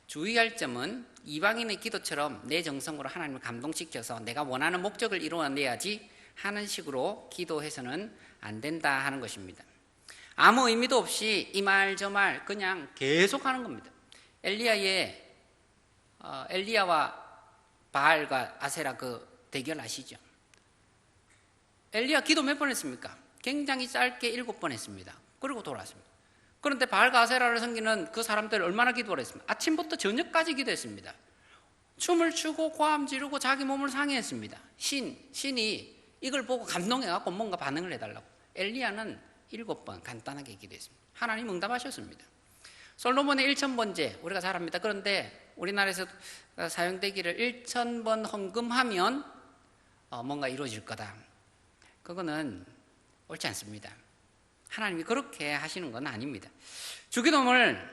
주의할 점은 이방인의 기도처럼 내 정성으로 하나님을 감동시켜서 내가 원하는 목적을 이루어내야지 하는 식으로 기도해서는 안 된다 하는 것입니다. 아무 의미도 없이 이 말 저 말 그냥 계속 하는 겁니다. 엘리야와 바알과 아세라 그 대결 아시죠? 엘리야 기도 몇 번 했습니까? 굉장히 짧게 7번 했습니다. 그리고 돌아왔습니다. 그런데 바알과 아세라를 섬기는 그 사람들 얼마나 기도를 했습니까? 아침부터 저녁까지 기도했습니다. 춤을 추고 고함 지르고 자기 몸을 상해했습니다. 신이 이걸 보고 감동해갖고 뭔가 반응을 해달라고. 엘리야는 7번 간단하게 기도했습니다. 하나님 응답하셨습니다. 솔로몬의 1000번제 우리가 잘 압니다. 그런데 우리나라에서 사용되기를 1000번 헌금하면 뭔가 이루어질 거다. 그거는 옳지 않습니다. 하나님이 그렇게 하시는 건 아닙니다. 주기도문을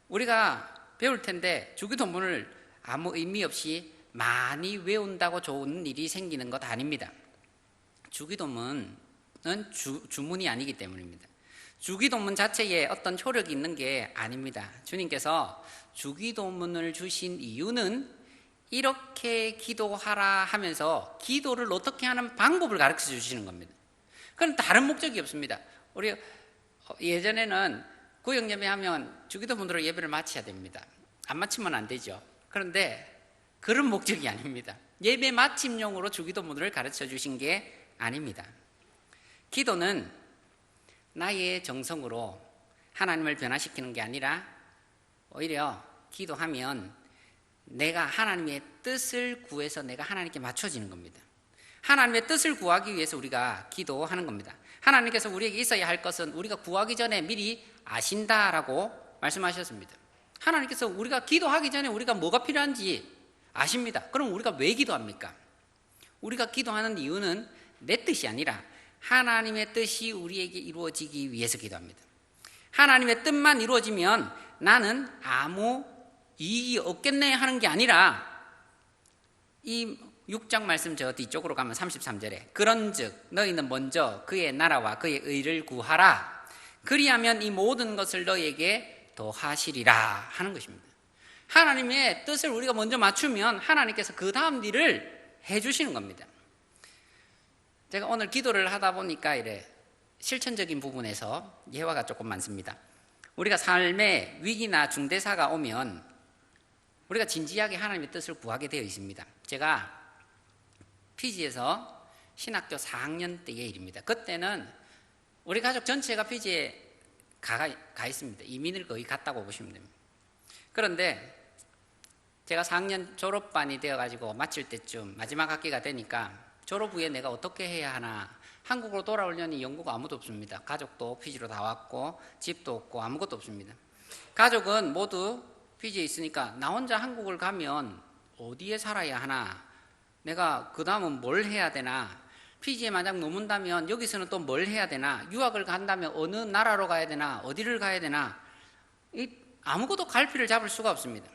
우리가 배울 텐데 주기도문을 아무 의미 없이 많이 외운다고 좋은 일이 생기는 것 아닙니다. 주기도문은 주문이 아니기 때문입니다. 주기도문 자체에 어떤 효력이 있는 게 아닙니다. 주님께서 주기도문을 주신 이유는 이렇게 기도하라 하면서 기도를 어떻게 하는 방법을 가르쳐 주시는 겁니다. 그건 다른 목적이 없습니다. 우리 예전에는 구역 예배하면 주기도문으로 예배를 마쳐야 됩니다. 안 마치면 안 되죠. 그런데 그런 목적이 아닙니다. 예배 마침용으로 주기도문을 가르쳐 주신 게 아닙니다. 기도는 나의 정성으로 하나님을 변화시키는 게 아니라 오히려 기도하면 내가 하나님의 뜻을 구해서 내가 하나님께 맞춰지는 겁니다. 하나님의 뜻을 구하기 위해서 우리가 기도하는 겁니다. 하나님께서 우리에게 있어야 할 것은 우리가 구하기 전에 미리 아신다라고 말씀하셨습니다. 하나님께서 우리가 기도하기 전에 우리가 뭐가 필요한지 아십니다. 그럼 우리가 왜 기도합니까? 우리가 기도하는 이유는 내 뜻이 아니라 하나님의 뜻이 우리에게 이루어지기 위해서 기도합니다. 하나님의 뜻만 이루어지면 나는 아무 이익이 없겠네 하는 게 아니라 이 6장 말씀 저 뒤쪽으로 가면 33절에 그런즉 너희는 먼저 그의 나라와 그의 의를 구하라 그리하면 이 모든 것을 너희에게 더하시리라 하는 것입니다. 하나님의 뜻을 우리가 먼저 맞추면 하나님께서 그 다음 일을 해주시는 겁니다. 제가 오늘 기도를 하다 보니까 실천적인 부분에서 예화가 조금 많습니다. 우리가 삶에 위기나 중대사가 오면 우리가 진지하게 하나님의 뜻을 구하게 되어 있습니다. 제가 피지에서 신학교 4학년 때의 일입니다. 그때는 우리 가족 전체가 피지에 가 있습니다. 이민을 거의 갔다고 보시면 됩니다. 그런데 제가 4학년 졸업반이 되어가지고 마칠 때쯤 마지막 학기가 되니까 졸업 후에 내가 어떻게 해야 하나. 한국으로 돌아오려니 연고가 아무도 없습니다. 가족도 피지로 다 왔고 집도 없고 아무것도 없습니다. 가족은 모두 피지에 있으니까 나 혼자 한국을 가면 어디에 살아야 하나. 내가 그 다음은 뭘 해야 되나. 피지에 만약 머문다면 여기서는 또 뭘 해야 되나. 유학을 간다면 어느 나라로 가야 되나. 어디를 가야 되나. 아무것도 갈피를 잡을 수가 없습니다.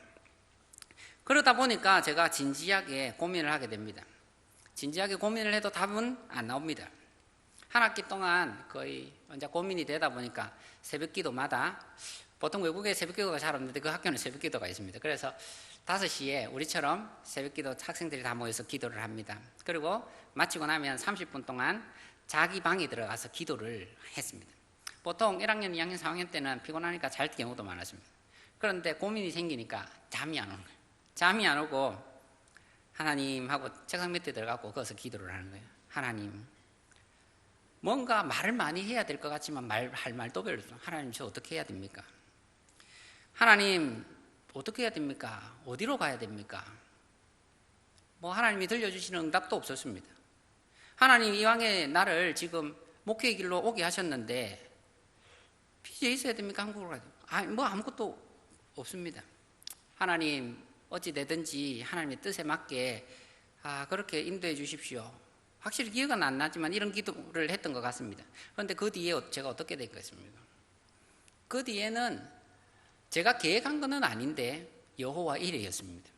그러다 보니까 제가 진지하게 고민을 하게 됩니다. 진지하게 고민을 해도 답은 안 나옵니다. 한 학기 동안 거의 이제 고민이 되다 보니까 새벽 기도마다, 보통 외국에 새벽 기도가 잘 없는데 그 학교는 새벽 기도가 있습니다. 그래서 5시에 우리처럼 새벽 기도 학생들이 다 모여서 기도를 합니다. 그리고 마치고 나면 30분 동안 자기 방에 들어가서 기도를 했습니다. 보통 1학년, 2학년, 4학년 때는 피곤하니까 잘 경우도 많았습니다. 그런데 고민이 생기니까 잠이 안 오는 거예요. 잠이 안 오고 하나님하고 책상 밑에 들어가고 거기서 기도를 하는 거예요. 하나님, 뭔가 말을 많이 해야 될 것 같지만 할 말도 별로 없어요. 하나님, 저 어떻게 해야 됩니까? 하나님, 어떻게 해야 됩니까? 어디로 가야 됩니까? 뭐 하나님이 들려주시는 응답도 없었습니다. 하나님, 이왕에 나를 지금 목회의 길로 오게 하셨는데 피지에 있어야 됩니까? 한국으로 가야 됩니까? 뭐 아무것도 없습니다. 하나님, 어찌 되든지 하나님의 뜻에 맞게 그렇게 인도해 주십시오. 확실히 기억은 안 나지만 이런 기도를 했던 것 같습니다. 그런데 그 뒤에 제가 어떻게 됐겠습니까? 그 뒤에는 제가 계획한 것은 아닌데 여호와 이레였습니다.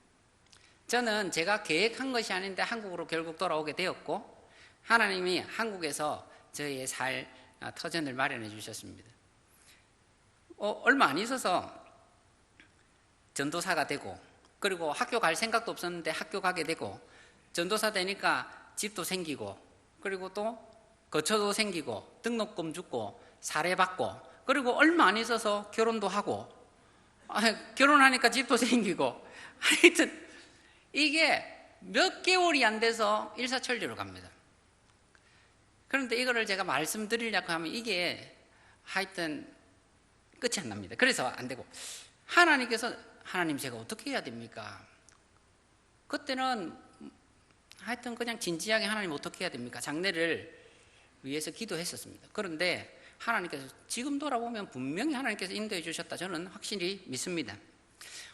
저는 제가 계획한 것이 아닌데 한국으로 결국 돌아오게 되었고, 하나님이 한국에서 저의 살 터전을 마련해 주셨습니다. 얼마 안 있어서 전도사가 되고, 그리고 학교 갈 생각도 없었는데 학교 가게 되고, 전도사 되니까 집도 생기고, 그리고 또 거처도 생기고, 등록금 주고, 사례받고, 그리고 얼마 안 있어서 결혼도 하고, 결혼하니까 집도 생기고, 하여튼 이게 몇 개월이 안 돼서 일사천리로 갑니다. 그런데 이거를 제가 말씀드리려고 하면 이게 하여튼 끝이 안 납니다. 그래서 안 되고, 하나님께서 하나님, 제가 어떻게 해야 됩니까? 그때는 하여튼 그냥 진지하게 하나님 어떻게 해야 됩니까? 장래를 위해서 기도했었습니다. 그런데 하나님께서 지금 돌아보면 분명히 하나님께서 인도해 주셨다, 저는 확실히 믿습니다.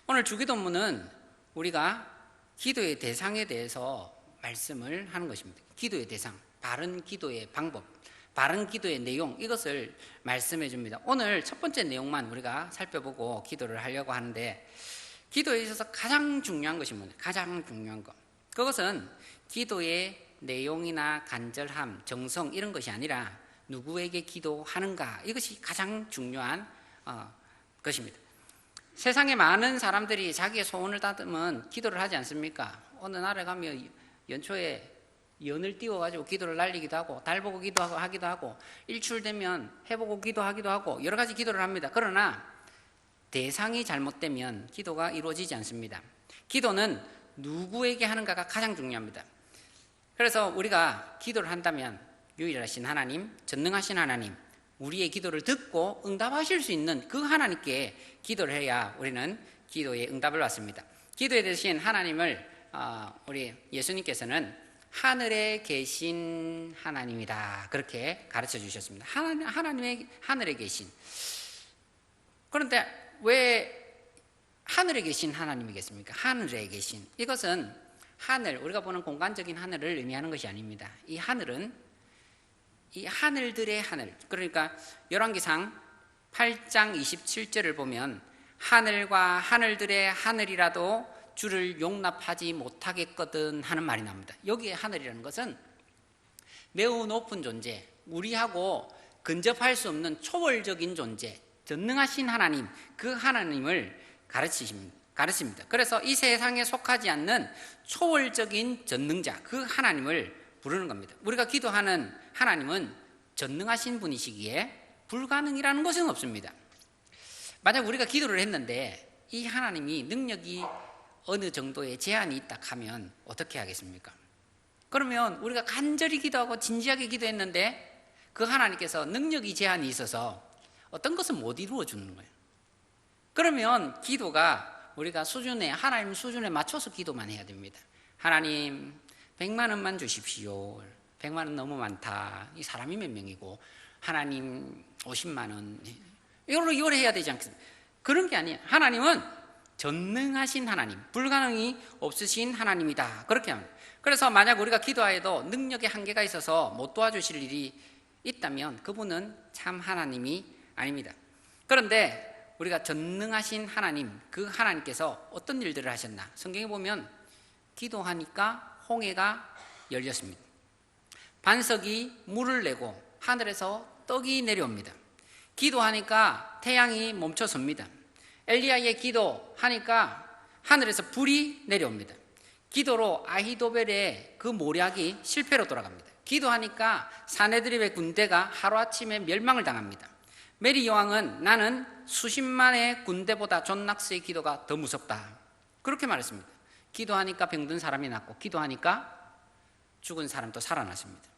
오늘 주기도문은 우리가 기도의 대상에 대해서 말씀을 하는 것입니다. 기도의 대상, 바른 기도의 방법, 바른 기도의 내용, 이것을 말씀해 줍니다. 오늘 첫 번째 내용만 우리가 살펴보고 기도를 하려고 하는데, 기도에 있어서 가장 중요한 것이 뭐냐? 가장 중요한 것, 그것은 기도의 내용이나 간절함, 정성 이런 것이 아니라 누구에게 기도하는가, 이것이 가장 중요한 것입니다. 세상에 많은 사람들이 자기의 소원을 다듬으면 기도를 하지 않습니까? 어느 나라에 가면 연초에 연을 띄워가지고 기도를 날리기도 하고, 달 보고 기도하기도 하고, 일출 되면 해보고 기도하기도 하고, 여러 가지 기도를 합니다. 그러나 대상이 잘못되면 기도가 이루어지지 않습니다. 기도는 누구에게 하는가가 가장 중요합니다. 그래서 우리가 기도를 한다면 유일하신 하나님, 전능하신 하나님, 우리의 기도를 듣고 응답하실 수 있는 그 하나님께 기도를 해야 우리는 기도의 응답을 받습니다. 기도에 대신 하나님을 우리 예수님께서는 하늘에 계신 하나님이다, 그렇게 가르쳐 주셨습니다. 하나님의 하늘에 계신. 그런데 왜 하늘에 계신 하나님이겠습니까? 하늘에 계신, 이것은 하늘, 우리가 보는 공간적인 하늘을 의미하는 것이 아닙니다. 이 하늘은 이 하늘들의 하늘, 그러니까 열왕기상 8장 27절을 보면 하늘과 하늘들의 하늘이라도 주를 용납하지 못하겠거든 하는 말이 나옵니다. 여기에 하늘이라는 것은 매우 높은 존재, 우리하고 근접할 수 없는 초월적인 존재, 전능하신 하나님, 그 하나님을 가르칩니다. 그래서 이 세상에 속하지 않는 초월적인 전능자, 그 하나님을 부르는 겁니다. 우리가 기도하는 하나님은 전능하신 분이시기에 불가능이라는 것은 없습니다. 만약 우리가 기도를 했는데 이 하나님이 능력이 어느 정도의 제한이 있다 하면 어떻게 하겠습니까? 그러면 우리가 간절히 기도하고 진지하게 기도했는데 그 하나님께서 능력이 제한이 있어서 어떤 것은 못 이루어 주는 거예요. 그러면 기도가 우리가 하나님 수준에 맞춰서 기도만 해야 됩니다. 하나님 100만 원만 주십시오. 100만 원 너무 많다. 이 사람이 몇 명이고, 하나님 50만 원, 이걸 해야 되지 않겠습니까? 그런 게 아니에요. 하나님은 전능하신 하나님, 불가능이 없으신 하나님이다, 그렇게 합니다. 그래서 만약 우리가 기도하여도 능력의 한계가 있어서 못 도와주실 일이 있다면 그분은 참 하나님이 아닙니다. 그런데 우리가 전능하신 하나님, 그 하나님께서 어떤 일들을 하셨나? 성경에 보면 기도하니까 홍해가 열렸습니다. 반석이 물을 내고 하늘에서 떡이 내려옵니다. 기도하니까 태양이 멈춰섭니다. 엘리야의 기도하니까 하늘에서 불이 내려옵니다. 기도로 아히도벨의 그 모략이 실패로 돌아갑니다. 기도하니까 사내드립의 군대가 하루아침에 멸망을 당합니다. 메리 여왕은 나는 수십만의 군대보다 존 낙스의 기도가 더 무섭다, 그렇게 말했습니다. 기도하니까 병든 사람이 낫고 기도하니까 죽은 사람도 살아났습니다.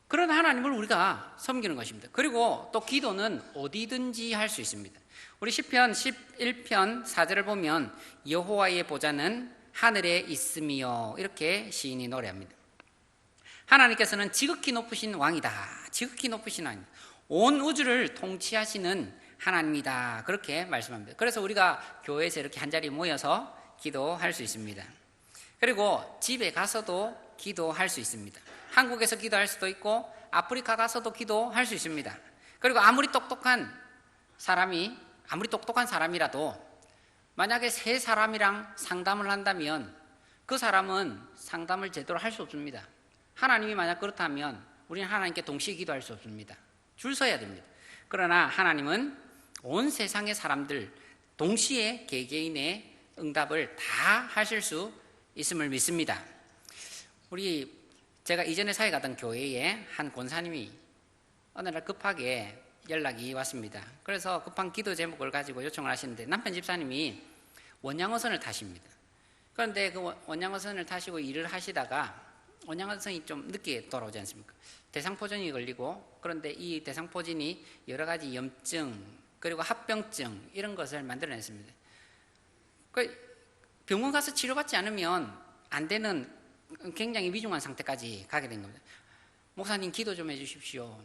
그런 하나님을 우리가 섬기는 것입니다. 그리고 또 기도는 어디든지 할 수 있습니다. 우리 시편 11편 4절을 보면 여호와의 보좌는 하늘에 있으며, 이렇게 시인이 노래합니다. 하나님께서는 지극히 높으신 왕이다. 지극히 높으신 왕이다. 온 우주를 통치하시는 하나님이다, 그렇게 말씀합니다. 그래서 우리가 교회에서 이렇게 한자리 모여서 기도할 수 있습니다. 그리고 집에 가서도 기도할 수 있습니다. 한국에서 기도할 수도 있고 아프리카 가서도 기도할 수 있습니다. 그리고 아무리 똑똑한 사람이라도 만약에 세 사람이랑 상담을 한다면 그 사람은 상담을 제대로 할 수 없습니다. 하나님이 만약 그렇다면 우리는 하나님께 동시에 기도할 수 없습니다. 줄 서야 됩니다. 그러나 하나님은 온 세상의 사람들 동시에 개개인의 응답을 다 하실 수 있음을 믿습니다. 제가 이전에 사회 가던 교회에 한 권사님이 어느 날 급하게 연락이 왔습니다. 그래서 급한 기도 제목을 가지고 요청을 하시는데 남편 집사님이 원양어선을 타십니다. 그런데 그 원양어선을 타시고 일을 하시다가 원양어선이 좀 늦게 돌아오지 않습니까? 대상포진이 걸리고, 그런데 이 대상포진이 여러 가지 염증 그리고 합병증 이런 것을 만들어냈습니다. 병원 가서 치료받지 않으면 안 되는 굉장히 위중한 상태까지 가게 된 겁니다. 목사님 기도 좀 해주십시오.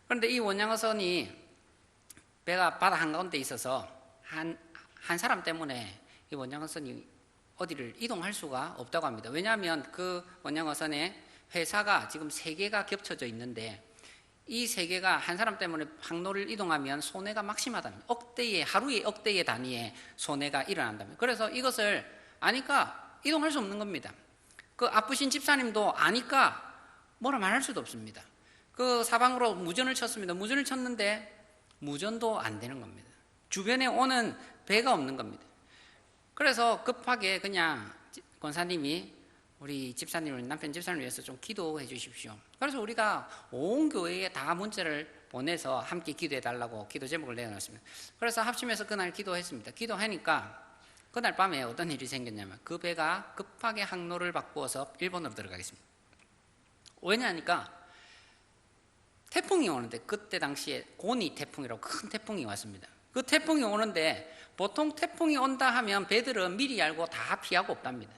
그런데 이 원양어선이 배가 바다 한가운데 있어서 한 사람 때문에 이 원양어선이 어디를 이동할 수가 없다고 합니다. 왜냐하면 그 원양어선에 회사가 지금 3개가 겹쳐져 있는데 이 3개가 한 사람 때문에 항로를 이동하면 손해가 막심하답니다. 하루에 억대의 단위의 손해가 일어난답니다. 그래서 이것을 아니까 이동할 수 없는 겁니다. 그 아프신 집사님도 아니까 뭐라 말할 수도 없습니다. 그 사방으로 무전을 쳤습니다. 무전을 쳤는데 무전도 안 되는 겁니다. 주변에 오는 배가 없는 겁니다. 그래서 급하게 그냥 권사님이 우리 집사님을, 남편 집사님을 위해서 좀 기도해 주십시오. 그래서 우리가 온 교회에 다 문자를 보내서 함께 기도해 달라고 기도 제목을 내어놨습니다. 그래서 합심해서 그날 기도했습니다. 기도하니까 그날 밤에 어떤 일이 생겼냐면 그 배가 급하게 항로를 바꾸어서 일본으로 들어가겠습니다. 왜냐하니까 태풍이 오는데, 그때 당시에 고니 태풍이라고 큰 태풍이 왔습니다. 그 태풍이 오는데 보통 태풍이 온다 하면 배들은 미리 알고 다 피하고 없답니다.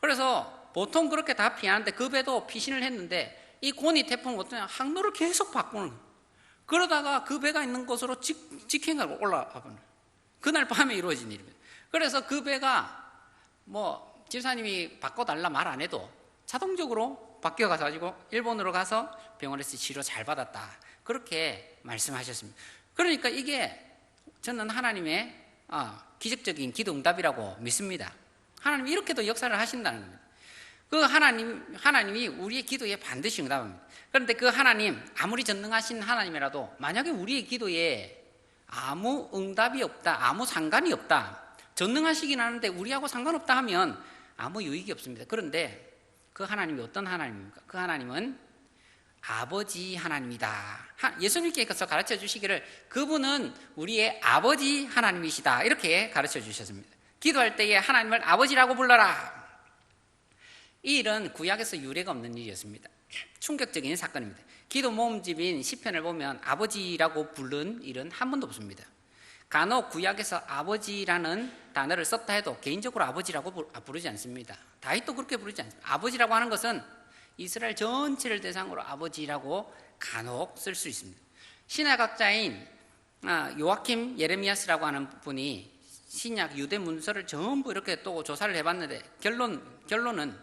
그래서 보통 그렇게 다 피하는데 그 배도 피신을 했는데 이 고니 태풍은 어떠냐, 항로를 계속 바꾸는 거예요. 그러다가 그 배가 있는 곳으로 직행하고 올라와 버려요. 그날 밤에 이루어진 일입니다. 그래서 그 배가 집사님이 바꿔달라 말 안 해도 자동적으로 바뀌어가지고 일본으로 가서 병원에서 치료 잘 받았다, 그렇게 말씀하셨습니다. 그러니까 이게 저는 하나님의 기적적인 기도 응답이라고 믿습니다. 하나님이 이렇게도 역사를 하신다는 겁니다. 그 하나님이 우리의 기도에 반드시 응답합니다. 그런데 그 하나님, 아무리 전능하신 하나님이라도 만약에 우리의 기도에 아무 응답이 없다, 아무 상관이 없다, 전능하시긴 하는데 우리하고 상관없다 하면 아무 유익이 없습니다. 그런데 그 하나님이 어떤 하나님입니까? 그 하나님은 아버지 하나님이다. 예수님께서 가르쳐 주시기를 그분은 우리의 아버지 하나님이시다, 이렇게 가르쳐 주셨습니다. 기도할 때에 하나님을 아버지라고 불러라. 이 일은 구약에서 유례가 없는 일이었습니다. 충격적인 사건입니다. 기도 모음집인 시편을 보면 아버지라고 부른 일은 한 번도 없습니다. 간혹 구약에서 아버지라는 단어를 썼다 해도 개인적으로 아버지라고 부르지 않습니다. 다윗도 그렇게 부르지 않습니다. 아버지라고 하는 것은 이스라엘 전체를 대상으로 아버지라고 간혹 쓸 수 있습니다. 신학학자인 요아킴 예레미야스라고 하는 분이 신약 유대 문서를 전부 이렇게 또 조사를 해봤는데 결론은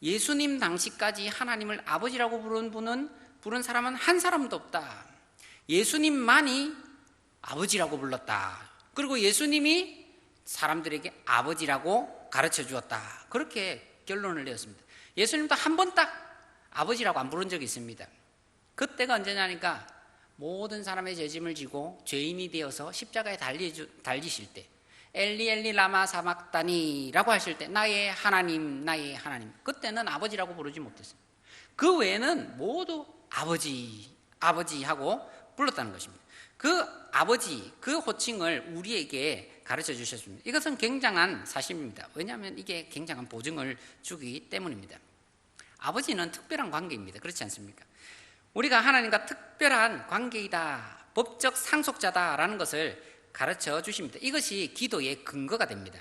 예수님 당시까지 하나님을 아버지라고 부른 사람은 한 사람도 없다. 예수님만이 아버지라고 불렀다. 그리고 예수님이 사람들에게 아버지라고 가르쳐 주었다. 그렇게 결론을 내었습니다. 예수님도 한 번 딱 아버지라고 안 부른 적이 있습니다. 그때가 언제냐니까 모든 사람의 죄짐을 지고 죄인이 되어서 십자가에 달리실 때, 엘리 엘리 라마 사막다니라고 하실 때, 나의 하나님 나의 하나님, 그때는 아버지라고 부르지 못했어요. 그 외에는 모두 아버지 하고 불렀다는 것입니다. 그 아버지, 그 호칭을 우리에게 가르쳐 주셨습니다. 이것은 굉장한 사실입니다. 왜냐하면 이게 굉장한 보증을 주기 때문입니다. 아버지는 특별한 관계입니다. 그렇지 않습니까? 우리가 하나님과 특별한 관계이다, 법적 상속자다라는 것을 가르쳐 주십니다. 이것이 기도의 근거가 됩니다.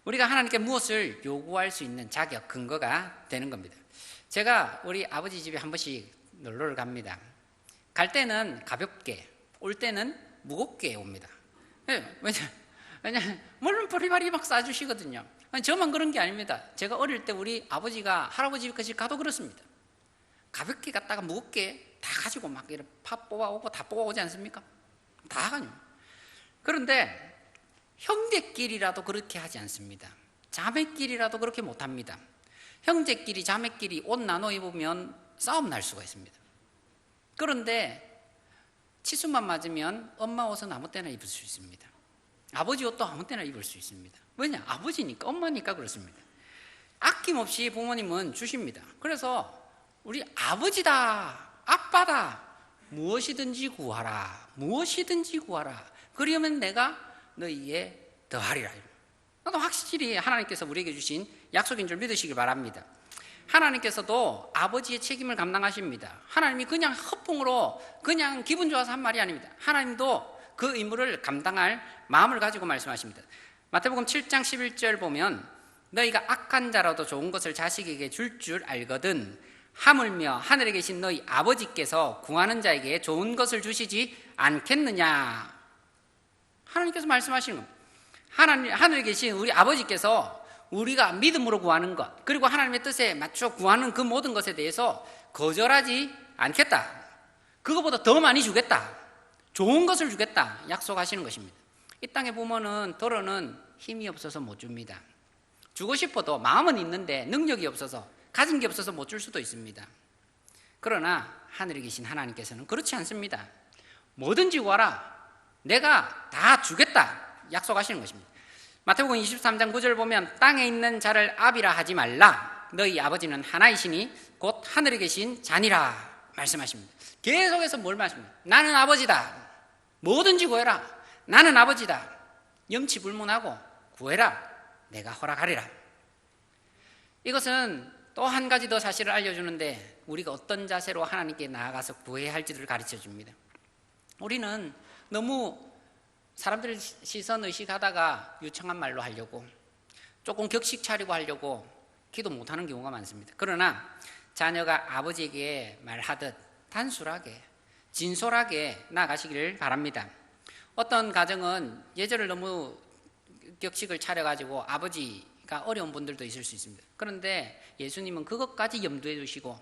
우리가 하나님께 무엇을 요구할 수 있는 자격, 근거가 되는 겁니다. 제가 우리 아버지 집에 한 번씩 놀러를 갑니다. 갈 때는 가볍게, 올 때는 무겁게 옵니다. 왜냐하면 물론 바리바리 막 싸주시거든요. 저만 그런 게 아닙니다. 제가 어릴 때 우리 아버지가 할아버지 집까지 가도 그렇습니다. 가볍게 갔다가 무겁게 다 가지고 막 이렇게 파 뽑아오고 다 뽑아오지 않습니까? 다 가요. 그런데 형제끼리라도 그렇게 하지 않습니다. 자매끼리라도 그렇게 못합니다. 형제끼리 자매끼리 옷 나눠 입으면 싸움 날 수가 있습니다. 그런데 치수만 맞으면 엄마 옷은 아무 때나 입을 수 있습니다. 아버지 옷도 아무 때나 입을 수 있습니다. 왜냐? 아버지니까, 엄마니까 그렇습니다. 아낌없이 부모님은 주십니다. 그래서 우리 아버지다, 아빠다, 무엇이든지 구하라, 무엇이든지 구하라, 그러면 내가 너희에 더하리라. 나도 확실히 하나님께서 우리에게 주신 약속인 줄 믿으시길 바랍니다. 하나님께서도 아버지의 책임을 감당하십니다. 하나님이 그냥 허풍으로 그냥 기분 좋아서 한 말이 아닙니다. 하나님도 그 임무를 감당할 마음을 가지고 말씀하십니다. 마태복음 7장 11절 보면 너희가 악한 자라도 좋은 것을 자식에게 줄 알거든 하물며 하늘에 계신 너희 아버지께서 구하는 자에게 좋은 것을 주시지 않겠느냐. 하나님께서 말씀하시는 겁니다. 하늘에 계신 우리 아버지께서 우리가 믿음으로 구하는 것, 그리고 하나님의 뜻에 맞춰 구하는 그 모든 것에 대해서 거절하지 않겠다. 그거보다 더 많이 주겠다. 좋은 것을 주겠다. 약속하시는 것입니다. 이 땅의 부모는 더러는 힘이 없어서 못 줍니다. 주고 싶어도 마음은 있는데 능력이 없어서, 가진 게 없어서 못 줄 수도 있습니다. 그러나 하늘에 계신 하나님께서는 그렇지 않습니다. 뭐든지 구하라. 내가 다 주겠다. 약속하시는 것입니다. 마태복음 23장 9절 보면 땅에 있는 자를 아비라 하지 말라. 너희 아버지는 하나이시니 곧 하늘에 계신 자니라 말씀하십니다. 계속해서 뭘 말씀합니까? 나는 아버지다. 뭐든지 구해라. 나는 아버지다. 염치불문하고 구해라. 내가 허락하리라. 이것은 또 한 가지 더 사실을 알려주는데 우리가 어떤 자세로 하나님께 나아가서 구해야 할지를 가르쳐 줍니다. 우리는 너무 사람들 시선 의식하다가 유창한 말로 하려고, 조금 격식 차리고 하려고 기도 못하는 경우가 많습니다. 그러나 자녀가 아버지에게 말하듯 단순하게 진솔하게 나아가시기를 바랍니다. 어떤 가정은 예절을 너무 격식을 차려가지고 아버지가 어려운 분들도 있을 수 있습니다. 그런데 예수님은 그것까지 염두에 두시고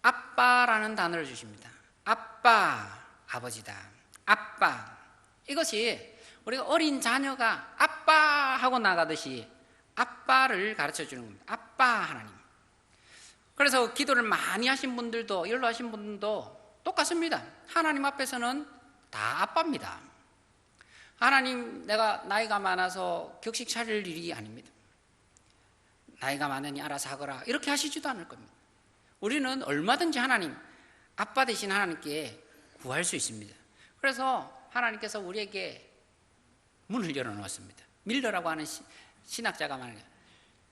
아빠라는 단어를 주십니다. 아빠, 아버지다. 아빠. 이것이 우리가 어린 자녀가 아빠 하고 나가듯이 아빠를 가르쳐 주는 겁니다. 아빠 하나님. 그래서 기도를 많이 하신 분들도, 연로하신 분들도 똑같습니다. 하나님 앞에서는 다 아빠입니다. 하나님, 내가 나이가 많아서 격식 차릴 일이 아닙니다. 나이가 많으니 알아서 하거라, 이렇게 하시지도 않을 겁니다. 우리는 얼마든지 하나님, 아빠 되신 하나님께 구할 수 있습니다. 그래서 하나님께서 우리에게 문을 열어놓았습니다. 밀러라고 하는 신학자가 말해요.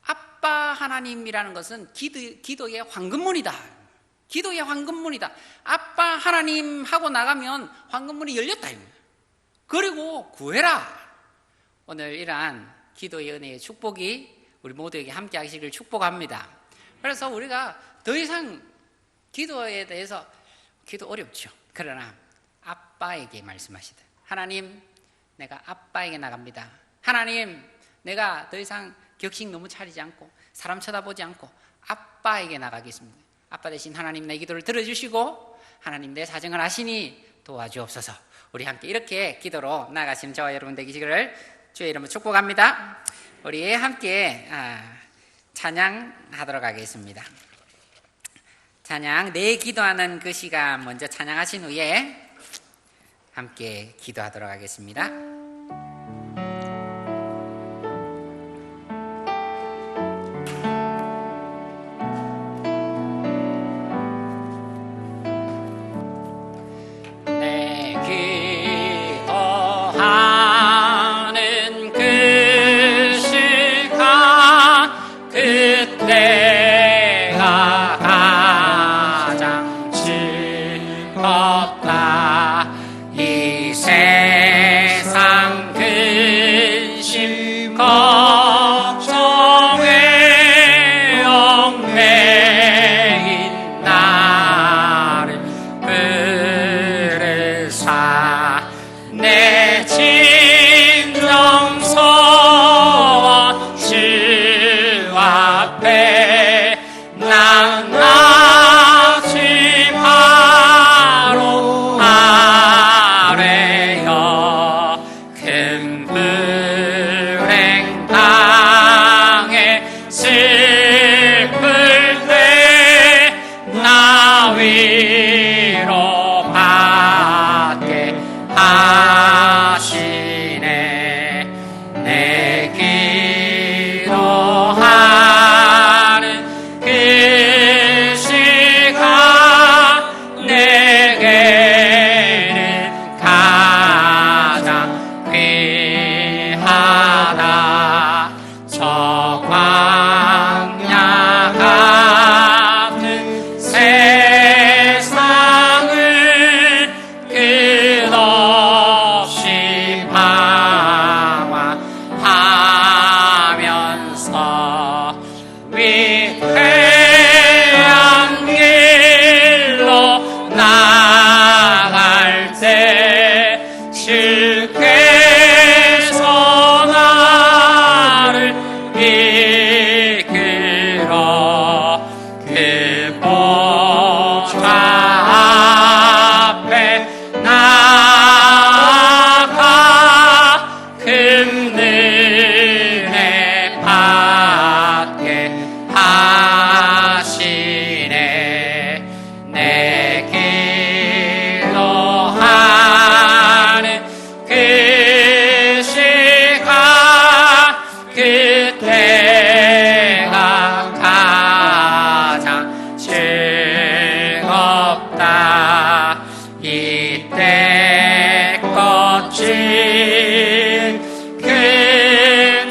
아빠 하나님이라는 것은 기도의 황금문이다. 기도의 황금문이다. 아빠 하나님 하고 나가면 황금문이 열렸다. 그리고 구해라. 오늘 이러한 기도의 은혜의 축복이 우리 모두에게 함께 하시기를 축복합니다. 그래서 우리가 더 이상 기도에 대해서, 기도 어렵죠. 그러나 아빠에게 말씀하시다. 하나님, 내가 아빠에게 나갑니다. 하나님, 내가 더 이상 격식 너무 차리지 않고 사람 쳐다보지 않고 아빠에게 나가겠습니다. 아빠 대신 하나님 내 기도를 들어주시고 하나님 내 사정을 아시니 도와주옵소서. 우리 함께 이렇게 기도로 나아가시는 저와 여러분 되시기를 주의 이름으로 축복합니다. 우리 함께 찬양하도록 하겠습니다. 찬양 내 기도하는 그 시간 먼저 찬양하신 후에 함께 기도하도록 하겠습니다. 내 기도하는 그 시간 그때가 가장 즐겁다. 이 세상 근심 걱정에 얽매인 나를 부르사 내 진정서와 주 앞에 난 아직 바로 아래여 큰 불행 당해 슬플 때 나 위로 받게 하시네. 내 기도하는 그 시간 내게는 가장 귀하다. 저 광야 같은 세상을 끝없이 방황하면서 위태한 길로 나갈 때 주께서 나를 이끌어 그 보좌 앞에 나아가 큰 은혜 받게 하시네. 내 기도하는 그 시간 그때가 가장 즐겁다. 이때 거친 큰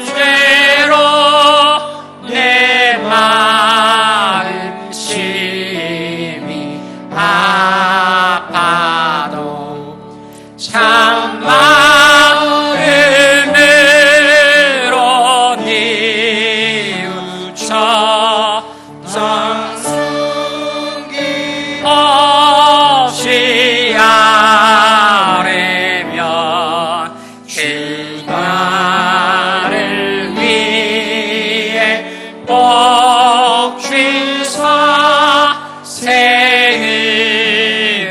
죄로 내 마음 심히 아파도 참 마음으로 뉘우쳐 정승기 없이 아뢰면 그 나를 위해 복 주사 새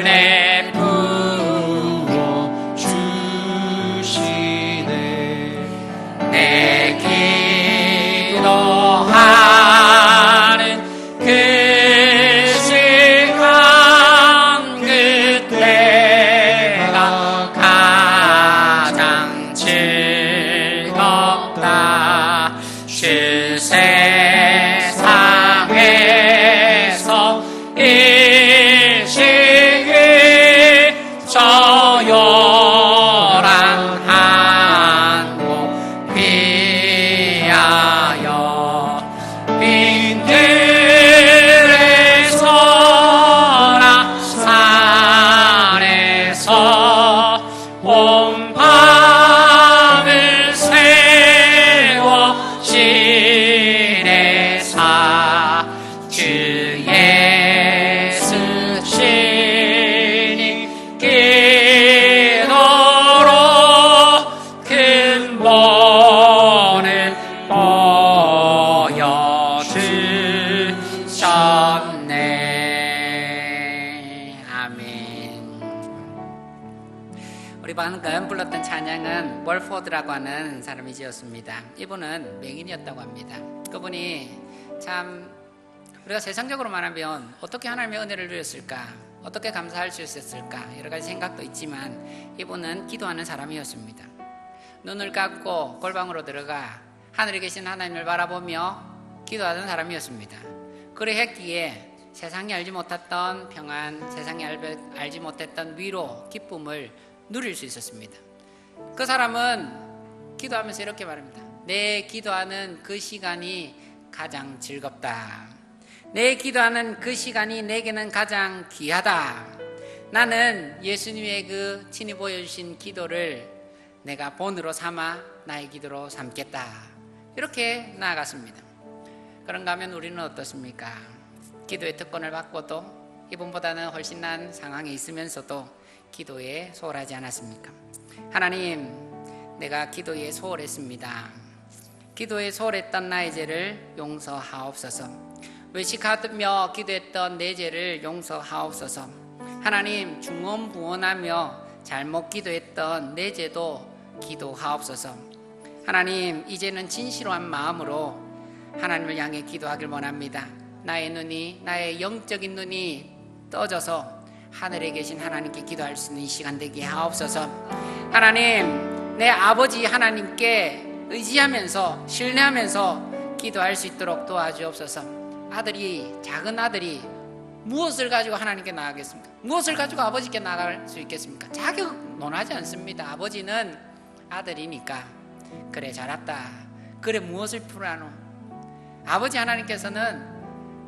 은혜 부어 주시네. 내 기도하는 그 시간 그때가 가장 즐겁다. 주 세상에서 일식이 저 요란한 곳 피하여 빈들에서나 산에서 온 밤을 세워 지내사 주 예수 신이 기도로 큰 본을 보여주셨네. 아멘. 우리 방금 불렀던 찬양은 월포드라고 하는 사람이 지었습니다. 이분은 맹인이었다고 합니다. 그분이 참 우리가 세상적으로 말하면 어떻게 하나님의 은혜를 누렸을까? 어떻게 감사할 수 있었을까? 여러 가지 생각도 있지만 이분은 기도하는 사람이었습니다. 눈을 감고 골방으로 들어가 하늘에 계신 하나님을 바라보며 기도하던 사람이었습니다. 그러했기에 세상이 알지 못했던 평안, 세상이 알지 못했던 위로, 기쁨을 누릴 수 있었습니다. 그 사람은 기도하면서 이렇게 말합니다. 내 기도하는 그 시간이 가장 즐겁다. 내 기도하는 그 시간이 내게는 가장 귀하다. 나는 예수님의 그 친히 보여주신 기도를 내가 본으로 삼아 나의 기도로 삼겠다. 이렇게 나아갔습니다. 그런가 하면 우리는 어떻습니까? 기도의 특권을 받고도 이분보다는 훨씬 나은 상황에 있으면서도 기도에 소홀하지 않았습니까? 하나님, 내가 기도에 소홀했습니다. 기도에 소홀했던 나의 죄를 용서하옵소서. 외식하며 기도했던 내 죄를 용서하옵소서. 하나님, 중언부언하며 잘못 기도했던 내 죄도 기도하옵소서. 하나님, 이제는 진실한 마음으로 하나님을 향해 기도하길 원합니다. 나의 눈이, 나의 영적인 눈이 떠져서 하늘에 계신 하나님께 기도할 수 있는 이 시간 되게 하옵소서. 하나님, 내 아버지 하나님께 의지하면서 신뢰하면서 기도할 수 있도록 도와주옵소서. 작은 아들이 무엇을 가지고 하나님께 나아가겠습니까? 무엇을 가지고 아버지께 나아갈 수 있겠습니까? 자격 논하지 않습니다. 아버지는 아들이니까 그래 잘했다. 그래 무엇을 풀어하노? 아버지 하나님께서는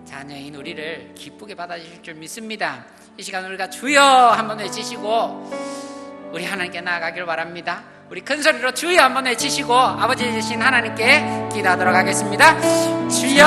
자녀인 우리를 기쁘게 받아주실 줄 믿습니다. 이 시간 우리가 주여 한번 외치시고 우리 하나님께 나아가길 바랍니다. 우리 큰 소리로 주여 한번 외치시고 아버지 되신 하나님께 기도하도록 하겠습니다. 주여!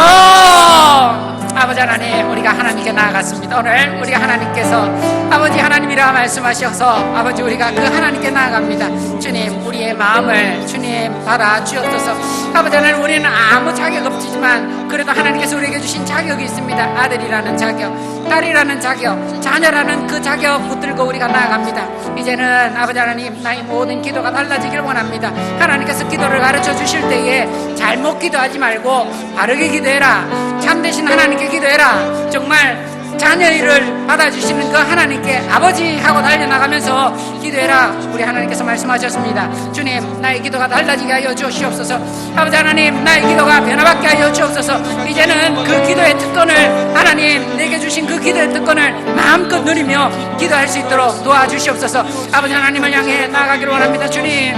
아버지 하나님, 우리가 하나님께 나아갔습니다. 오늘 우리가 하나님께서 아버지 하나님이라 말씀하셔서 아버지 우리가 그 하나님께 나아갑니다. 주님, 우리의 마음을 주님 받아주옵소서. 아버지 하나님, 우리는 아무 자격 없지만 그래도 하나님께서 우리에게 주신 자격이 있습니다. 아들이라는 자격, 딸이라는 자격, 자녀라는 그 자격 붙들고 우리가 나아갑니다. 이제는 아버지 하나님, 나의 모든 기도가 달라지길 원합니다. 하나님께서 기도를 가르쳐 주실 때에 잘못 기도하지 말고 바르게 기도해라. 참되신 하나님께 기도해라. 정말 자녀의 일을 받아주시는 그 하나님께 아버지 하고 달려나가면서 기도해라. 우리 하나님께서 말씀하셨습니다. 주님, 나의 기도가 달라지게 하여 주시옵소서. 아버지 하나님, 나의 기도가 변화받게 하여 주옵소서. 이제는 그 기도의 특권을 하나님 내게 주신 그 기도의 특권을 마음껏 누리며 기도할 수 있도록 도와주시옵소서. 아버지 하나님을 향해 나아가기를 원합니다. 주님,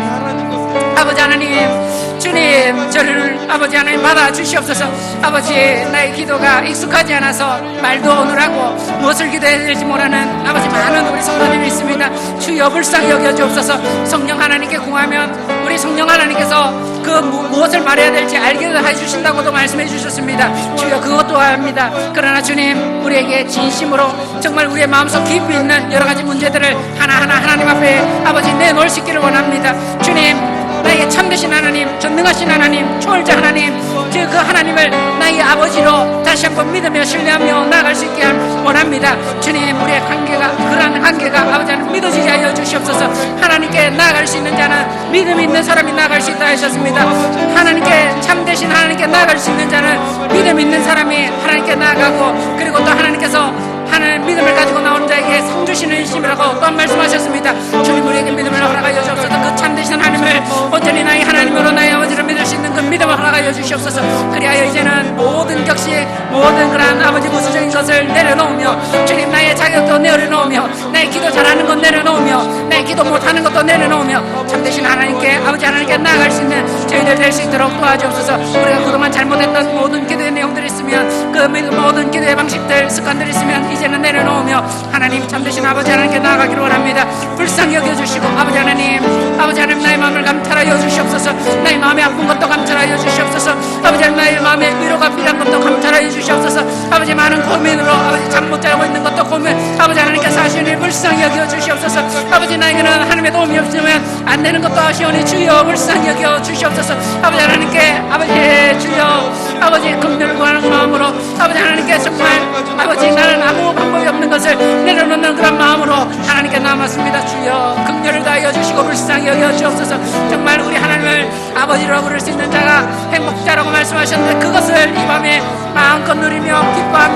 아버지 하나님, 주님, 저를 아버지 하나님 받아주시옵소서. 아버지, 나의 기도가 익숙하지 않아서 말도 오늘하고 무엇을 기도해야 될지 모르는 아버지 많은 우리 성도님이 있습니다. 주여 불쌍히 여겨주옵소서. 성령 하나님께 구하면 우리 성령 하나님께서 그 무엇을 말해야 될지 알게 해주신다고도 말씀해 주셨습니다. 주여 그것도 합니다. 그러나 주님, 우리에게 진심으로 정말 우리의 마음속 깊이 있는 여러 가지 문제들을 하나하나 하나님 앞에 아버지 내놓을 수 있기를 원합니다. 주님, 나의 참되신 하나님, 전능하신 하나님, 초월자 하나님, 그 하나님을 나의 아버지로 다시 한번 믿으며 신뢰하며 나아갈 수 있게 원합니다. 주님, 우리의 관계가 그러한 관계가 아버지 하나님 믿어지게 하여 주시옵소서. 하나님께 나아갈 수 있는 자는 믿음 있는 사람이 나아갈 수 있다 하셨습니다. 하나님께 참되신 하나님께 나아갈 수 있는 자는 믿음 있는 사람이 하나님께 나아가고, 그리고 또 하나님께서 하나님 믿음을 가지고 나오는 자에게 상 주시는 일심이라고 또한 말씀하셨습니다. 주님, 우리에게 믿음을 허락하여 주옵소서. 그 참되신 하나님을 온전히 나의 하나님으로 나의 아버지를 믿을 수 있는 그 믿음을 허락하여 주시옵소서. 그리하여 이제는 모든 격식, 모든 그러한 아버지 부수적인 것을 내려놓으며, 주님, 나의 자격도 내려놓으며, 나의 기도 잘하는 것 내려놓으며, 나의 기도 못하는 것도 내려놓으며 참되신 하나님께 아버지 하나님께 나아갈 수 있는 저희들 될 수 있도록 도와주옵소서. 우리가 그동안 잘못했던 모든 기도의 내용들이 있으면, 그 모든 기도의 방식들, 습관들이 있으면 이제는 내려놓으며 하나님 참되신 아버지 하나님께 나아가기를 원합니다. 불쌍히 여겨주시고 아버지 하나님 나의 마음을 감찰하여 주시옵소서. 나의 마음에 아픈 것도 감찰하여 주시옵소서. 아버지 하나님, 나의 마음에 위로가 필요한 것도 감찰하여 주시옵소서. 아버지, 많은 고민으로 아버지 잠 못 자고 있는 것도 고민, 아버지 하나님께서 하시니 불쌍히 여겨 주시옵소서. 아버지, 나에게는 하나님의 도움이 없으면 안 되는 것도 하시오니 주여 불쌍히 여겨 주시옵소서. 아버지 하나님께 아버지 주여 아버지 긍휼을 구하는 마음으로 아버지 하나님께 정말 아버지 나는 아무 방법이 없는 것을 내려놓는 그런 마음으로 하나님께 남았습니다. 주여 긍휼을 다하여 주시고 불쌍히 여겨 주옵소서. 정말 우리 하나님을 아버지라고 부를 수 있는 자가 행복자라고 말씀하셨는데 그것을 이 밤에 마음껏 누리며 기뻐하며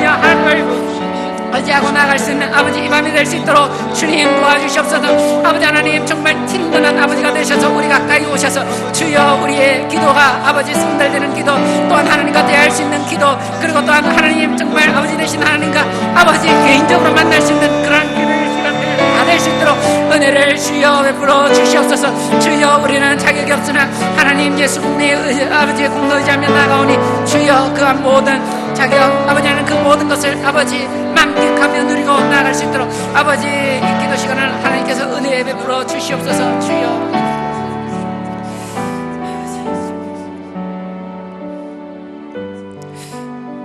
의지하고 나아갈 수 있는 아버지 이 밤이 될 수 있도록 주님 도와주시옵소서. 아버지 하나님 정말 친근한 아버지가 되셔서 우리 가까이 오셔서 주여 우리의 기도가 아버지 성달되는 기도, 또한 하나님과 대할 수 있는 기도, 그리고 또한 하나님 정말 아버지 되신 하나님과 아버지 개인적으로 만날 수 있는 그런 기도의 시간들을 다 될 수 있도록 은혜를 주여 베풀어 주시옵소서. 주여 우리는 자격이 없으나 하나님 예수 국내의 아버지의 공로 의지하며 나아가오니 주여 그한 모든 자격 아버지 하나님 그 모든 것을 아버지 만끽하며 누리고 나아갈 수 있도록 아버지 이 기도 시간을 하나님께서 은혜 베풀어 주시옵소서. 주여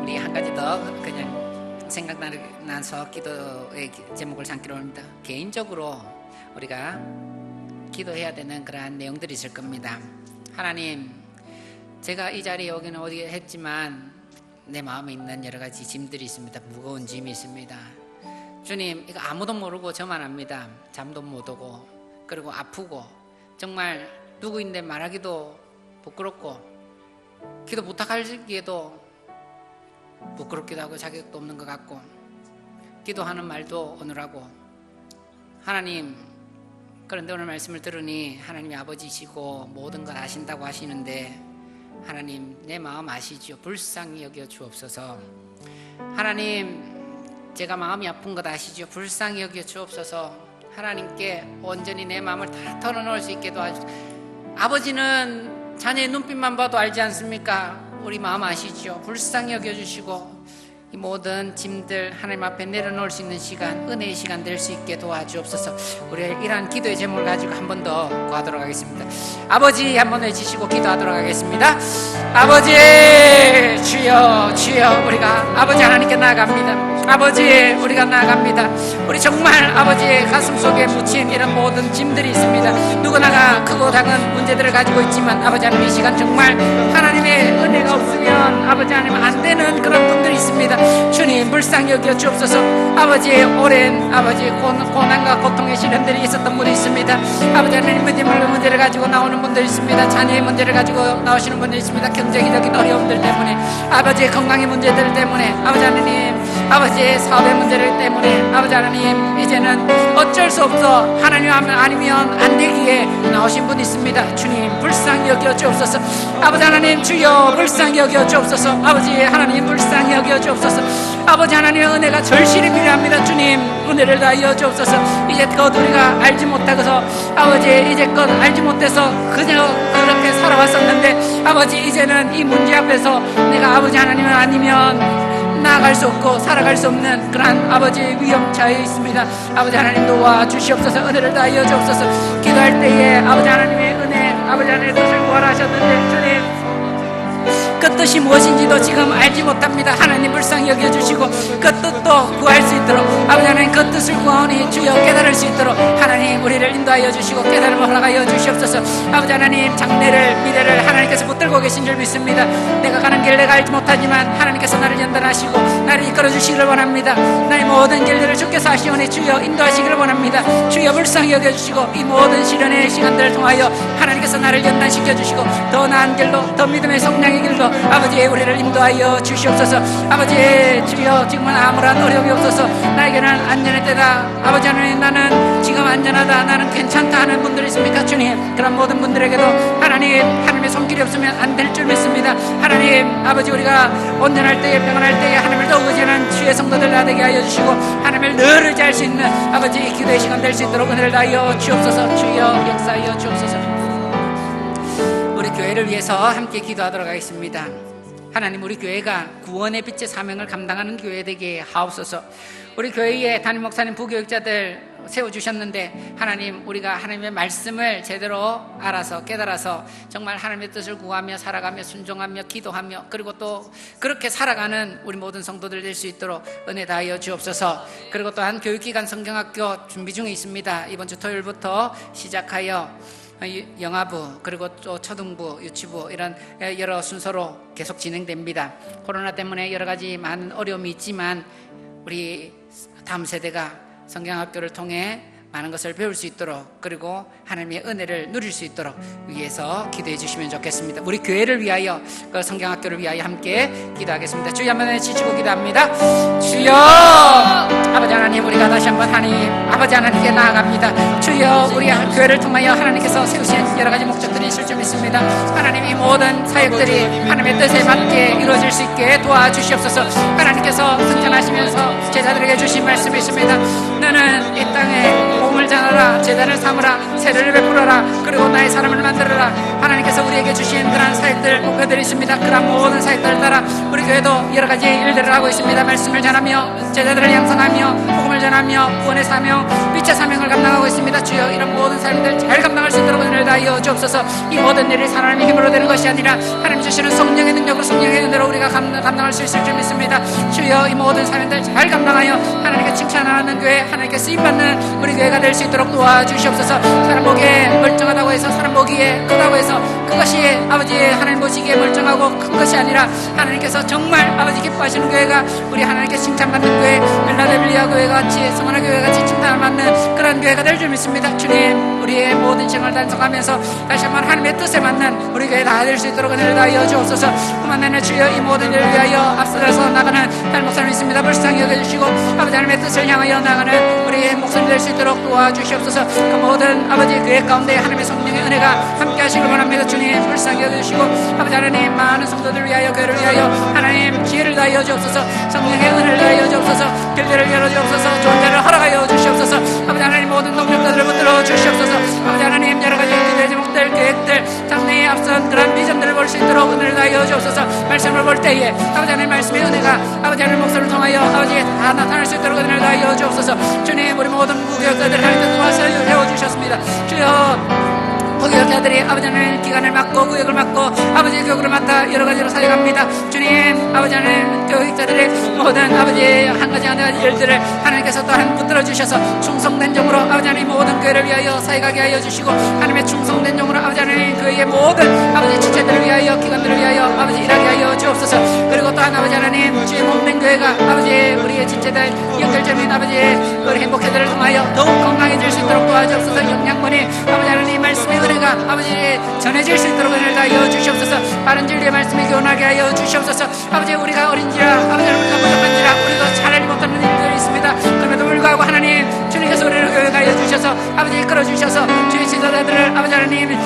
우리 한 가지 더 그냥 생각나서 기도의 제목을 삼기로 합니다. 개인적으로 우리가 기도해야 되는 그러한 내용들이 있을 겁니다. 하나님, 제가 이 자리에 오기는 오게 했지만 내 마음에 있는 여러 가지 짐들이 있습니다. 무거운 짐이 있습니다. 주님, 이거 아무도 모르고 저만 압니다. 잠도 못 오고 그리고 아프고 정말 누구인데 말하기도 부끄럽고 기도 부탁하기에도 부끄럽기도 하고 자격도 없는 것 같고 기도하는 말도 어눌하고 하나님, 그런데 오늘 말씀을 들으니 하나님이 아버지시고 모든 걸 아신다고 하시는데 하나님 내 마음 아시지요. 불쌍히 여겨 주옵소서. 하나님 제가 마음이 아픈 것 아시지요. 불쌍히 여겨 주옵소서. 하나님께 온전히 내 마음을 다 털어놓을 수 있게 도와주소서. 아버지는 자녀의 눈빛만 봐도 알지 않습니까? 우리 마음 아시지요. 불쌍히 여겨주시고 이 모든 짐들 하나님 앞에 내려놓을 수 있는 시간, 은혜의 시간 될 수 있게 도와주옵소서. 우리 이러한 기도의 제목을 가지고 한 번 더 구하도록 하겠습니다. 아버지 한번 외치시고 기도하도록 하겠습니다. 아버지 주여 주여 우리가 아버지 하나님께 나아갑니다. 아버지 우리가 나아갑니다. 우리 정말 아버지의 가슴 속에 묻힌 이런 모든 짐들이 있습니다. 누구나가 크고 작은 문제들을 가지고 있지만 아버지 하나님 이 시간 정말 하나님의 은혜가 없으면 아버지 하나님 안 되는 그런 분들이 있습니다. 주님 불쌍히 여겨 주옵소서. 아버지의 오랜 아버지 고난과 고통의 시련들이 있었던 분이 있습니다. 아버지 하나님 문제를 가지고 나오는 분들이 있습니다. 자녀의 문제를 가지고 나오시는 분들이 있습니다. 경제적인 어려움들 때문에 아버지의 건강의 문제들 때문에 아버지 하나님 아버지의 사업의 문제들 때문에 아버지 하나님 이제는 어쩔 수 없어 하나님 아니면 안 되기에 나오신 분이 있습니다. 주님 불쌍히 여겨 주옵소서. 아버지 하나님 주여 불쌍히 여겨 주옵소서. 아버지 하나님 불쌍히 여겨 주옵소서. 아버지 하나님의 은혜가 절실히 필요합니다. 주님 은혜를 다하여 주옵소서. 이제껏 우리가 알지 못하고서 아버지 이제껏 알지 못해서 그저 그렇게 살아왔었는데 아버지 이제는 이 문제 앞에서 내가 아버지 하나님을 아니면 나아갈 수 없고 살아갈 수 없는 그러한 아버지 위험차에 있습니다. 아버지 하나님 도와주시옵소서. 은혜를 다하여 주옵소서. 기도할 때에 아버지 하나님의 은혜 아버지 하나님의 뜻을 구하라 하셨는데 주님 그 뜻이 무엇인지도 지금 알지 못합니다. 하나님 불쌍히 여겨주시고 그 뜻도 구할 수 있도록 아버지 하나님 그 뜻을 구하오니 주여 깨달을 수 있도록 하나님 우리를 인도하여 주시고 깨달음을 허락하여 주시옵소서. 아버지 하나님 장래를 미래를 하나님께서 붙들고 계신 줄 믿습니다. 내가 가는 길 내가 알지 못하지만 하나님께서 나를 연단하시고 나를 이끌어 주시기를 원합니다. 나의 모든 길들을 주께서 하시오니 주여 인도하시기를 원합니다. 주여 불쌍히 여겨주시고 이 모든 시련의 시간들을 통하여 하나님께서 나를 연단시켜 주시고 더 나은 길로 더 믿음의 성장의 길로 아버지 우리를 인도하여 주시옵소서. 아버지 주여 지금은 아무런 어려움이 없어서 나에게는 안전의 때다. 아버지 하나님 나는 지금 안전하다 나는 괜찮다 하는 분들이 있습니까? 주님 그런 모든 분들에게도 하나님의 손길이 없으면 안 될 줄 믿습니다. 하나님 아버지 우리가 온전할 때에 평안할 때에 하나님을 더 의지하는 주의 성도들 다 되게 하여 주시고 하나님을 늘 의지할 수 있는 아버지 기도의 시간 될 수 있도록 은혜를 다하여 주옵소서. 주여 역사하여 주옵소서. 우리 교회를 위해서 함께 기도하도록 하겠습니다. 하나님 우리 교회가 구원의 빛의 사명을 감당하는 교회 되게 하옵소서. 우리 교회에 담임 목사님 부교육자들 세워주셨는데 하나님 우리가 하나님의 말씀을 제대로 알아서 깨달아서 정말 하나님의 뜻을 구하며 살아가며 순종하며 기도하며 그리고 또 그렇게 살아가는 우리 모든 성도들 될 수 있도록 은혜 다하여 주옵소서. 그리고 또한 교육기관 성경학교 준비 중에 있습니다. 이번 주 토요일부터 시작하여 영아부 그리고 또 초등부 유치부 이런 여러 순서로 계속 진행됩니다. 코로나 때문에 여러 가지 많은 어려움이 있지만 우리 다음 세대가 성경학교를 통해 많은 것을 배울 수 있도록, 그리고 하나님의 은혜를 누릴 수 있도록 위해서 기도해 주시면 좋겠습니다. 우리 교회를 위하여, 그 성경학교를 위하여 함께 기도하겠습니다. 주여 한번 지치고 기도합니다. 주여 아버지 하나님, 우리가 다시 한번 하나님 아버지 하나님께 나아갑니다. 주여 우리 교회를 통하여 하나님께서 세우신 여러 가지 목적들이 있을 줄 믿습니다. 하나님, 이 모든 사역들이 하나님의 뜻에 맞게 이루어질 수 있게 도와주시옵소서. 하나님께서 승천하시면서 제자들에게 주신 말씀이 있습니다. 너는 이 땅에 몸을 전하라, 제자를 삼으라, 세례를 베풀어라, 그리고 나의 사람을 만들어라. 하나님께서 우리에게 주신 그러한 사역들, 목표들이 있습니다. 그러한 모든 사역들을 따라 우리 교회도 여러 가지 일들을 하고 있습니다. 말씀을 전하며 제자들을 양성하며 복음을 전하며 구원의 사명, 빛의 사명을 감당하고 있습니다. 주여 이런 모든 삶들 잘 감당할 수 있도록 은혜를 다하여 주옵소서. 이 모든 일이 사람의 힘으로 되는 것이 아니라 하나님 주시는 성령의 능력으로, 성령의 은혜로 우리가 감당할 수 있을 줄 믿습니다. 주여 이 모든 사명들 잘 감당하여 하나님께 칭찬하는 교회, 하나님께 쓰임받는 우리 교회가 될 수 있도록 도와주시옵소서. 사람 보기에 멀쩡하다고 해서, 사람 보기에 크다고 해서 그것이 아버지의 하나님 보시기에 멀쩡하고 큰 것이 아니라 하나님께서 정말 아버지 기뻐하시는 교회가, 우리 하나님께 칭찬받는 교회, 멜라데빌리아 교회 같이, 성원아 교회 같이 칭찬을 받는 그런 교회가 될 줄 믿습니다. 주님, 우리의 모든 신을 단속하면서 다시 한번 하나님의 뜻에 맞는 우리 교회 다 될 수 있도록 은혜를 다하여 주옵소서. 그만 나는 주여 이 모든 일을 위하여 앞서서 나가는 달 목사님 있습니다. 불쌍히 여겨주시고 아버지 하나님의 뜻을 향하여 나가는 우리의 목소리 될 수 있도록 도와주시옵소서. 그 모든 아버지 교회 가운데 하나님의 성령의 은혜가 함께 하시길 원합니다. 주님, 불쌍히 여겨주시고 아버지 하나님, 많은 성도들을 위하여, 교회를 위하여 하나님 지혜를 다하여 주옵소서. 성령의 은혜를 다하여 주옵소서. 길들을 열어주옵소서. 좋은 자를 허락하여 주시옵소서. 아버지 하나님, 모든 동력들을 붙들어 주시옵소서. 아버지 하나님, 여러 가지 기도의 제목들, 계획들, 장래에 앞선 그런 비전들을 볼 수 있도록 은혜를 다하여 주옵소서. 말씀을 볼 때에 아버지 하나님 말씀의 은혜가 아버지 하나님 목소리를 통하여 아버지 다 나타날 수 있도록 은혜를 다하여 주옵소서. 주님, 우리 모든 무교육자들 하나님께 도와서 세워주셨습니다. 주여, 구역자들이 아버지 하나님 기간을 맡고 구역을 맡고 아버지의 교육을 맡아 여러 가지로 사역합니다. 주님, 아버지 하나님 교육자들의 모든 아버지의 한 가지 일들을 하나님께서 또한 붙들어 주셔서 충성된 종으로 아버지 하나님 모든 교회를 위하여 사역하게 하여 주시고, 하나님의 충성된 종으로 아버지 하나님 교회의 모든 아버지 지체들을 위하여, 기관들을 위하여 아버지 일하게 하여 주옵소서. 그리고 또한 아버지 하나님 주의 몸된 교회가 아버지 우리의 지체들 연결점인 아버지의 우리 행복회들을 통하여 더욱 건강해질 수 있도록 도와주옵소서. 영양분이 아버지 하나님 말씀의 은혜가 아버지 전해질 수 있도록 은혜를 다하여 주시옵소서. 바른 진리의 말씀이 교훈하게 하여 주시옵소서. 아버지, 우리가 어린지라 아버지 우리가 부족한지라 우리도 잘하지 못하는 일들이 있습니다. 그럼에도 불구하고 하나님 주님께서 우리를 교육하여 주셔서 아버지 이끌어 주셔서 주의 지도자들을 아버지 하나님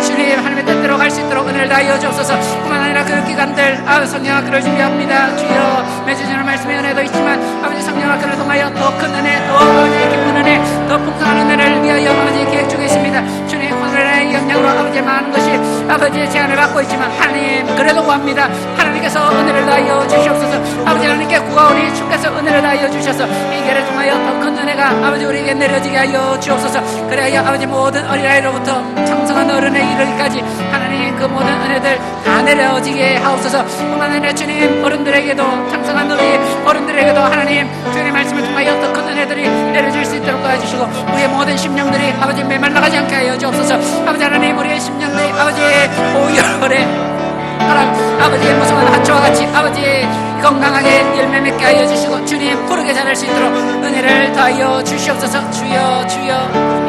주님 하나님의 뜻대로 갈 수 있도록 은혜를 다하여 주옵소서. 뿐만 아니라 교육기관들 성령학교를 준비합니다. 주여, 매주 주는 말씀의 은혜도 있지만 아버지 성령학교를 통하여 더 큰 은혜, 더 아버지의 기쁜 은혜, 더 풍성한 은혜를 위하여 아버지 계획 중에 있습니다. 주님, 오늘의 영향으로 아버지의 많은 것이 아버지의 제한을 받고 있지만 하나님 그래도 구합니다. 하나님께서 은혜를 다하여 주시옵소서. 아버지 하나님께 구하오니 주께서 은혜를 다하여 주셔서 이 길을 통하여 더 큰 은혜가 아버지 우리에게 내려지게 하여 주옵소서. 그래야 아버지 모든 어린아이로부터 창성한 어른에 이르기까지 하나님 그 모든 은혜들 다 내려지게 하옵소서. 뿐만 아니라 주님, 어른들에게도 창성한 우리 어른들에게도 하나님 주님의 말씀을 통하여 더 큰 은혜들이 내려질 수 있도록 도와주시고, 우리의 모든 심령들이 아버지 메말라가지 않게 하여 주옵소서. 아버지 하나님, 우리의 심령들이 아버지의 오열에 아버지의 무성한 하초와 같이 아버지 건강하게 열매 맺게 하여 주시고, 주님 부르게 자랄 수 있도록 은혜를 더하여 주시옵소서. 주여, 주여.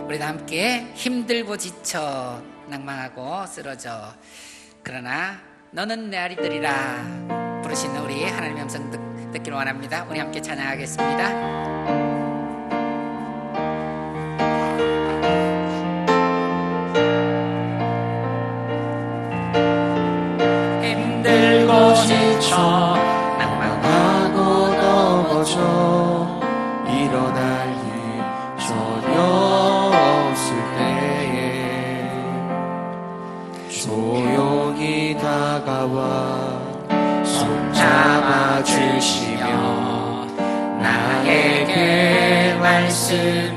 우리도 함께 힘들고 지쳐 낭망하고 쓰러져 그러나 너는 내 아리들이라 부르시는 우리 하나님의 음성 듣기를 원합니다. 우리 함께 찬양하겠습니다. 힘들고 지쳐 낭망하고 넘어져 일어날 힘 전혀 없을 때에 조용히 다가와 손잡아 주시며 나에게 말씀하시네.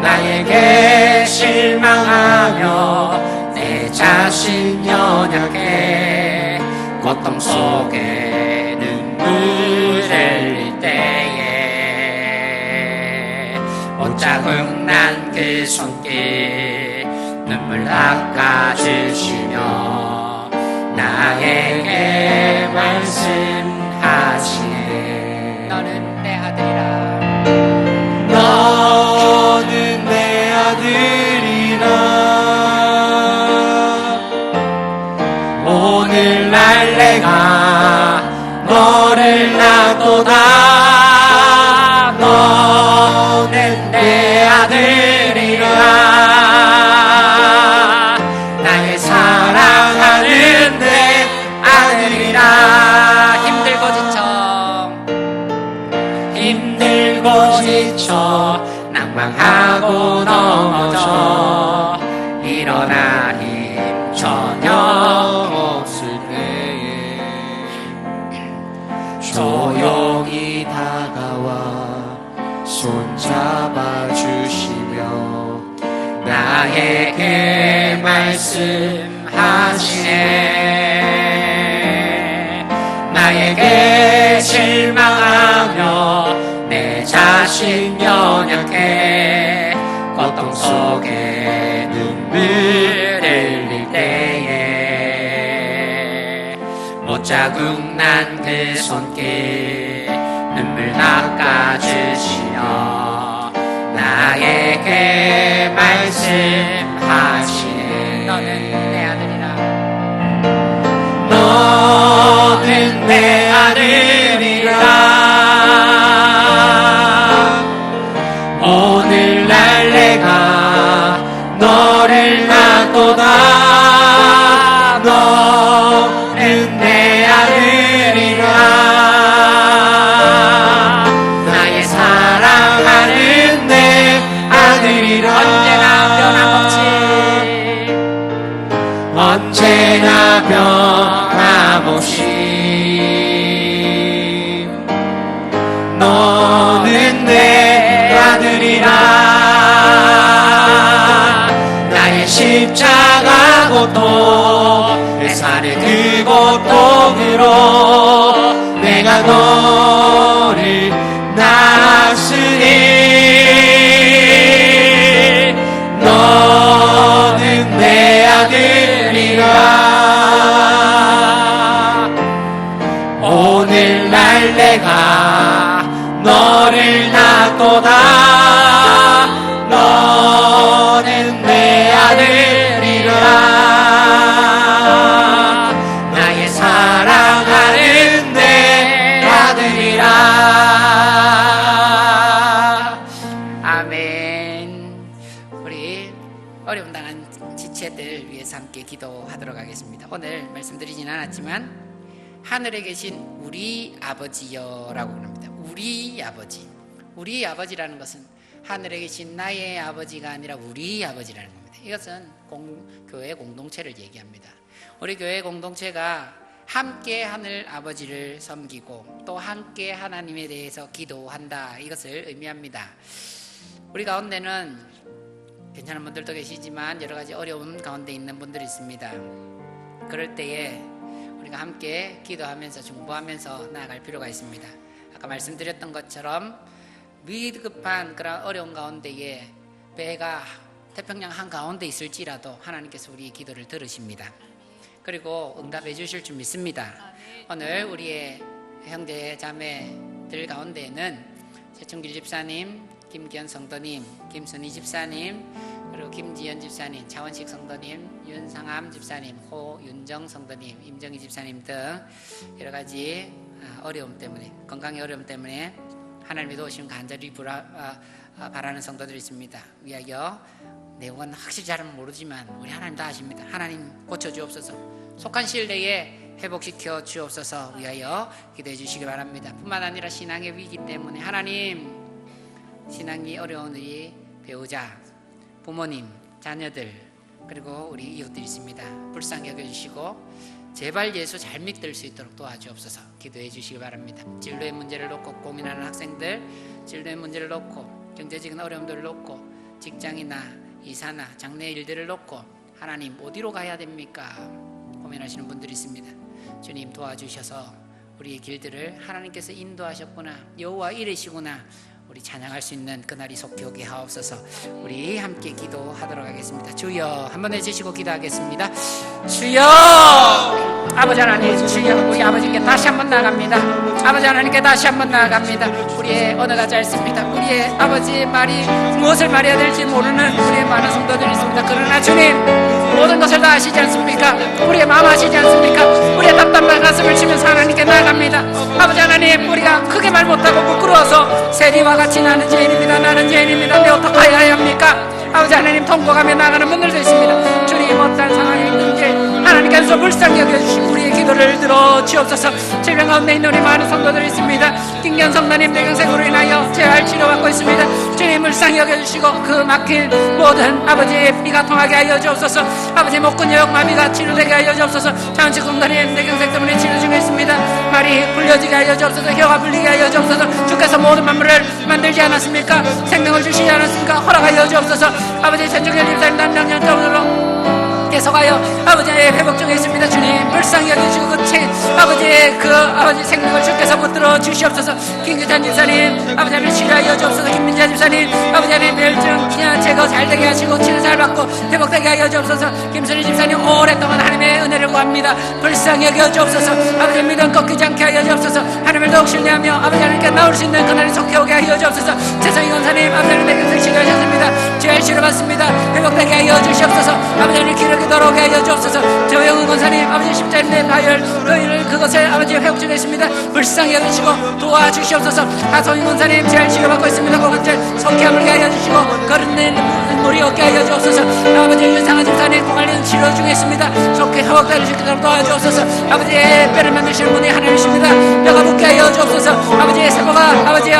나에게 실망하며 내 자신 연약해 고통 속에 눈물 흘릴 때에 옷자국 난 그 손길 눈물 닦아주시며 나에게 말씀하시네. 너는 내 아들이라. 너는 내 아들이라. 오늘날 내가 너를 낳도다. 너는 내 아들이라. 나의 사랑하는 내 아들이라. 힘들고 지쳐 낭망하고 넘어져 일어나 힘 전혀 없을 때에 조용히 다가와 손잡아 주시며 나에게 말씀하시네. 나에게 실망하며 내 자신 연약해 고통 속에 눈물 흘릴 때에 못자국 난 그 손길 눈물 닦아주시며 나에게 말씀하시네. 너는 내 아들이라. 너는 내 아들이라. 오늘날 내가 너를 낳도다. 너는 내 아들이라. 나의 사랑하는 내 아들이라. 언제나 변함없이 너는 내 아들이라. 나의 십자가 고통 내 산의 그 고통으로 내가 너를 낳았으니 너는 내 아들이라. 오늘날 내가 너를 낳도다. 너는 내 아들이라. 나의 사랑하는 내 아들이라. 아멘. 우리 어려움 당한 지체들 위해서 함께 기도하도록 하겠습니다. 오늘 말씀드리진 않았지만 하늘에 계신 우리 아버지여라고 합니다. 우리 아버지. 우리 아버지라는 것은 하늘에 계신 나의 아버지가 아니라 우리 아버지라는 겁니다. 이것은 교회 공동체를 얘기합니다. 우리 교회 공동체가 함께 하늘 아버지를 섬기고 또 함께 하나님에 대해서 기도한다. 이것을 의미합니다. 우리 가운데는 괜찮은 분들도 계시지만 여러 가지 어려움 가운데 있는 분들이 있습니다. 그럴 때에 우리가 함께 기도하면서 중보하면서 나아갈 필요가 있습니다. 아까 말씀드렸던 것처럼 위급한 그런 어려운 가운데에 배가 태평양 한가운데 있을지라도 하나님께서 우리의 기도를 들으십니다. 그리고 응답해 주실 줄 믿습니다. 오늘 우리의 형제 자매들 가운데에는 최충길 집사님, 김기현 성도님, 김순희 집사님, 그리고 김지연 집사님, 차원식 성도님, 윤상암 집사님, 호윤정 성도님, 임정희 집사님 등 여러 가지 어려움 때문에, 건강의 어려움 때문에 하나님의 도우심 간절히 바라는 성도들이 있습니다. 위하여 내용은 확실히 잘은 모르지만 우리 하나님 다 아십니다. 하나님 고쳐주옵소서. 속한 시일 내에 회복시켜 주옵소서 위하여 기도해 주시기 바랍니다. 뿐만 아니라 신앙의 위기 때문에 하나님, 신앙이 어려운 우리 배우자, 부모님, 자녀들, 그리고 우리 이웃들이 있습니다. 불쌍히 여겨주시고 제발 예수 잘 믿을 수 있도록 도와주옵소서 기도해 주시기 바랍니다. 진로의 문제를 놓고 고민하는 학생들, 진로의 문제를 놓고 경제적인 어려움들을 놓고 직장이나 이사나 장래 일들을 놓고 하나님 어디로 가야 됩니까? 고민하시는 분들이 있습니다. 주님 도와주셔서 우리의 길들을 하나님께서 인도하셨구나, 여호와 이르시구나, 우리 찬양할 수 있는 그날이 속히 오게 하옵소서. 우리 함께 기도하도록 하겠습니다. 주여 한번 해주시고 기도하겠습니다. 주여 아버지 하나님, 주여 우리 아버지께 다시 한번 나아갑니다. 아버지 하나님께 다시 한번 나아갑니다. 우리의 언어가 짧습니다. 우리의 아버지의 말이 무엇을 말해야 될지 모르는 우리의 많은 성도들이 있습니다. 그러나 주님 모든 것을 다 아시지 않습니까? 우리의 마음 아시지 않습니까? 우리의 답답한 가슴을 치면서 하나님께 나아갑니다. 아버지 하나님, 우리가 크게 말 못하고 부끄러워서 세리와 같이 나는 죄인입니다. 나는 죄인입니다. 내 어떡하여야 합니까? 아버지 하나님, 통곡하며 나가는 분들도 있습니다. 주님 어떠한 상황이 있는지 하나님께서 불쌍히 여겨주시고 우리의 기도를 들어주옵소서. 질병 가운데 있는 우리 많은 성도들이 있습니다. 김견 성도님 뇌경색으로 인하여 재활 치료받고 있습니다. 주님 불쌍히 여겨주시고 그 막힌 모든 아버지의 피가 통하게 하여 주옵소서. 아버지 목근육 마비가 치료되게 하여 주옵소서. 장식 성도님 뇌경색 때문에 치료 중에 있습니다. 말이 굴려지게 하여 주옵소서. 혀가 불리게 하여 주옵소서. 주께서 모든 만물을 만들지 않았습니까? 생명을 주시지 않았습니까? 허락하여 주옵소서. 아버지 전종현 집사님 단장년적으로 계속하여 아버지의 회복 중에 있습니다. 주님 불쌍히 여겨주시고 그 아버지의 그 아버지 생명을 주께서 붙들어 주시옵소서. 김규찬 집사님 아버지 하나님 치료하여 주옵소서. 김민자 집사님 아버지 하나님 멸증 기한 제거 잘되게 하시고 치료 잘 받고 회복되게 하여 주옵소서. 김선희 집사님 오랫동안 하나님의 은혜를 구합니다. 불쌍히 여겨 주옵소서. 아버지 믿음 꺾이지 않게 하여 주옵소서. 하나님을 더욱 신뢰하며 아버지 하나님께 나올 수 있는 그날이 속히 오게 하여 주옵소서. 최성희 권사님 아버지 하나님 내게 치료하셨습니다. 죄를 치료받습니다. 회복되게 하여 주시옵소서. 아버지 하나님 기록이 돌아오게 하여 주옵소서. 조영은 권사님 아버지 십자인의 다혈 그것을 아버지 회복 중에 있습니다. 불쌍히 여기시고 도와주시옵소서. 하성인 권사님 잘 치료받고 있습니다. 고관절 속히 아물게 하여 주시고 거듭낸 물이 없게 하여 주옵소서. 아버지 윤상한 집사님 고관련 치료 중에 있습니다. 속히 회복되는 수 있도록 도와주옵소서. 아버지의 뼈를 만드시는 분이 하나님이십니다. 뼈가 붙게 하여 주옵소서. 아버지의 세포가 아버지의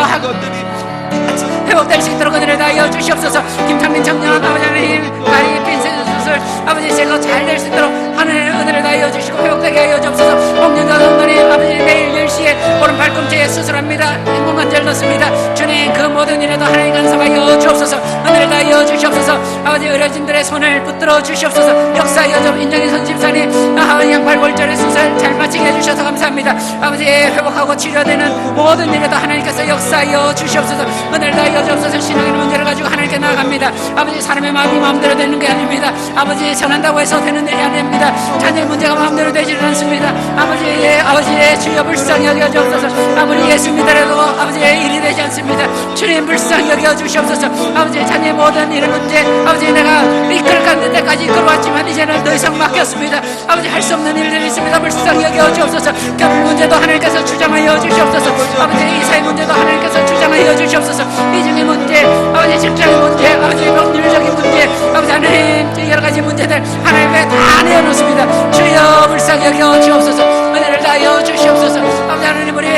회복될 수 있도록 은혜를 다하여 주시옵소서. 김창민 청년 아버지 하나님 다리 빈센 수술 아버지 제거 잘 될 수 있도록 하나님의 은혜를 다하여 주시고 회복되게 하여 주옵소서. 홍준경 성도님 아버지 내일 10시에 오른 발꿈치에 수술합니다. 인공관절 넣습니다. 주님 그 모든 일에도 하나님 간섭하여 주옵소서. 은혜를 다하여 주시옵소서. 아버지 의료진들의 손을 붙들어 주시옵소서. 역사하여 주 인정희 집사님 양팔골절의 수술 잘 마치게 해주셔서 감사합니다. 아버지 회복하고 치료되는 모든 일에도 하나님께서 역사하여 주시옵소서. 은혜를 다하여 주옵소서. 신앙의 문제를 가지고 하나님께 나아갑니다. 아버지 사람의 마음이 마음대로 되는 게 아닙니다. 아버지 전한다고 해서 되는 일이 아닙니다. 자녀의 문제가 마음대로 되지는 않습니다. 아버지의 주여 불쌍히 여겨 주옵소서. 아무리 예수 믿더라도 아버지의 일이 되지 않습니다. 주님 불쌍히 여겨 주시옵소서. 아버지 자녀의 모든 일의 문제 아버지 내가 이끌 가는 데까지 이끌어왔지만 이제는 더 이상 맡겼습니다. 아버지 할 수 없는 일들이 있습니다. 불쌍히 여겨 주옵소서. 결혼 문제도 하나님께서 주장하여 주시옵소서. 아버지 이사의 문제도 하나님께서 주장하여 주시옵소서. 이중의 문제 아버지 직장의 문제 아버지 법률적인 문제 아버지 하나님 여러 가지 문제들 하나님께 다 내어놓습니다. 주여 불쌍히 여겨 주옵소서. 은혜를 다하여 주시옵소서. 아버지 하나님 우리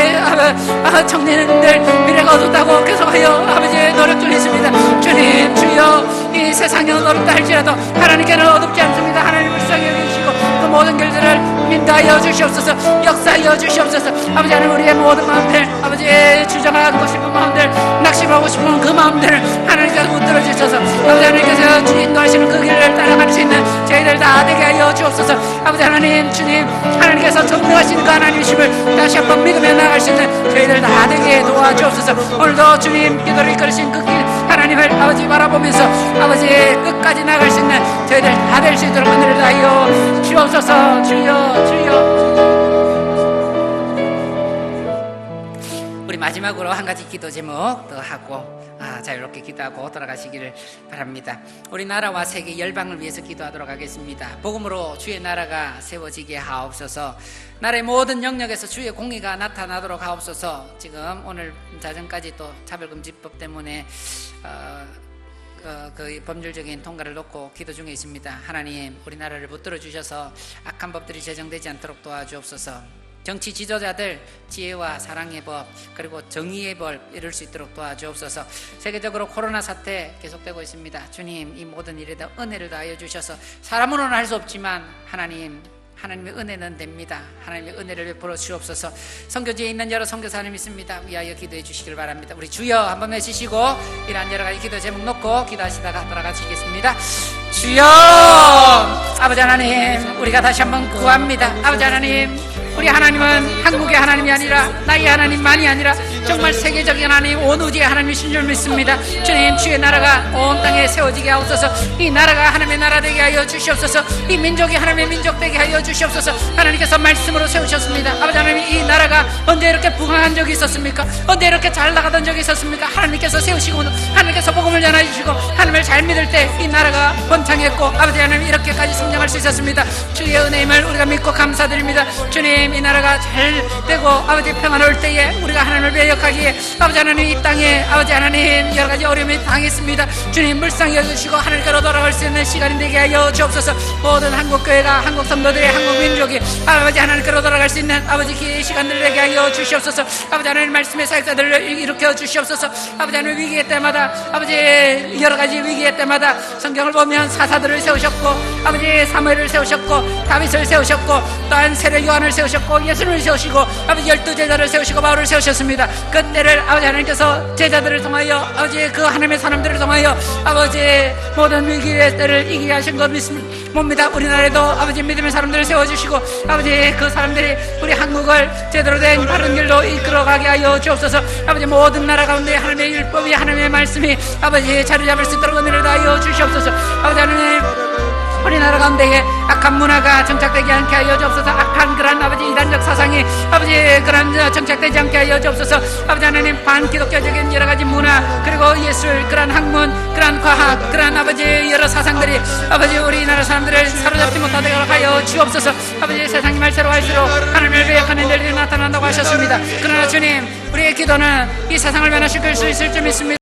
청년들 미래가 어둡다고 계속하여 아버지의 노력 중에 있습니다. 주님 주여 이 세상이 어둡다 할지라도 하나님께는 어둡지 않습니다. 하나님 불쌍히 여기시고 그 모든 길들을 인도하여 주시옵소서. 역사하여 주시옵소서. 아버지 하나님 우리의 모든 마음들 아버지의 주장하고 싶은 마음들 낙심하고 싶은 그 마음들을 하나님께서 붙들어 주셔서 아버지 하나님께서 인도하시는 그 길을 따라갈 수 있는 저희들 다 되게 하여 주옵소서. 아버지 하나님 주님 하나님께서 전능하신 그 하나님이심을 다시 한번 믿으며 나아갈 수 있는 저희들 다 되게 도와주옵소서. 오늘도 주님 기도를 이끌으신 그 길 하나님을 아버지 바라보면서 아버지의 끝까지 나아갈 수 있는 저희들 다 될 수 있도록 은혜를 다하여 주옵소서. 주여 주여. 우리 마지막으로 한 가지 기도 제목 더 하고 자유롭게 기도하고 돌아가시기를 바랍니다. 우리나라와 세계 열방을 위해서 기도하도록 하겠습니다. 복음으로 주의 나라가 세워지게 하옵소서. 나라의 모든 영역에서 주의 공의가 나타나도록 하옵소서. 지금 오늘 자정까지 또 차별금지법 때문에 그 법률적인 통과를 놓고 기도 중에 있습니다. 하나님 우리나라를 붙들어 주셔서 악한 법들이 제정되지 않도록 도와주옵소서. 정치 지도자들 지혜와 사랑의 법 그리고 정의의 법 이룰 수 있도록 도와주옵소서. 세계적으로 코로나 사태 계속되고 있습니다. 주님 이 모든 일에도 은혜를 다하여 주셔서 사람으로는 할 수 없지만 하나님의 은혜는 됩니다. 하나님의 은혜를 베풀어 주옵소서. 선교지에 있는 여러 선교사님 있습니다. 위하여 기도해 주시길 바랍니다. 우리 주여 한번 외치시고 이러한 여러 가지 기도 제목 놓고 기도하시다가 돌아가시겠습니다. 주여 아버지 하나님 우리가 다시 한번 구합니다. 아버지 하나님 우리 하나님은 한국의 하나님이 아니라 나의 하나님만이 아니라 정말 세계적인 하나님 온 우주의 하나님이신 줄 믿습니다. 주님 주의 나라가 온 땅에 세워지게 하옵소서. 이 나라가 하나님의 나라 되게 하여 주시옵소서. 이 민족이 하나님의 민족 되게 하여 주시옵소서. 하나님께서 말씀으로 세우셨습니다. 아버지 하나님 이 나라가 언제 이렇게 부강한 적이 있었습니까? 언제 이렇게 잘 나가던 적이 있었습니까? 하나님께서 세우시고 하나님께서 복음을 전해주시고 하나님을 잘 믿을 때 이 나라가 번창했고 아버지 하나님 이렇게까지 성장할 수 있었습니다. 주의 은혜임을 우리가 믿고 감사드립니다. 주님 이 나라가 잘 되고 아버지 평안할 때에 우리가 하나님을 배역하기에 아버지 하나님 이 땅에 아버지 하나님 여러 가지 어려움이 당했습니다. 주님 물상이 여주시고 하늘께로 돌아갈 수 있는 시간이 되게 하여 주옵소서. 모든 한국교회가 한국 성도들의 한국 민족이 아버지 하나님께로 돌아갈 수 있는 아버지 기회의 시간들 되게 하여 주시옵소서. 아버지 하나님 말씀의 사역자들을 일으켜 주시옵소서. 아버지 하나님 위기의 때마다 아버지 여러 가지 위기의 때마다 성경을 보면 사사들을 세우셨고 아버지 사무엘을 세우셨고 다윗을 세우셨고 또한 세례 요한을 세우셨고 예수님을 세우시고 아버지 12제자를 세우시고 바울을 세우셨습니다. 그때를 아버지 하나님께서 제자들을 통하여 아버지 그 하나님의 사람들을 통하여 아버지 모든 위기의 때를 이기게 하신 것 뭡니다. 우리나라에도 아버지 믿음의 사람들을 세워주시고 아버지 그 사람들이 우리 한국을 제대로 된 바른 길로 이끌어가게 하여 주옵소서. 아버지 모든 나라 가운데 하나님의 율법이 하나님의 말씀이 아버지 자리 잡을 수 있도록 은혜를 다하여 주시옵소서. 아버지 하나님 우리나라 가운데에 악한 문화가 정착되지 않게 하여 주옵소서. 악한 그런 아버지 이단적 사상이 아버지 그런 정착되지 않게 하여 주옵소서. 아버지 하나님 반기독교적인 여러 가지 문화 그리고 예술 그런 학문 그런 과학 그런 아버지 여러 사상들이 아버지 우리나라 사람들을 사로잡지 못하도록 하여 주옵소서. 아버지 세상이 말세로 갈수록 하나님을 배역하는 일들이 나타난다고 하셨습니다. 그러나 주님 우리의 기도는 이 세상을 변화시킬 수 있을 줄 믿습니다.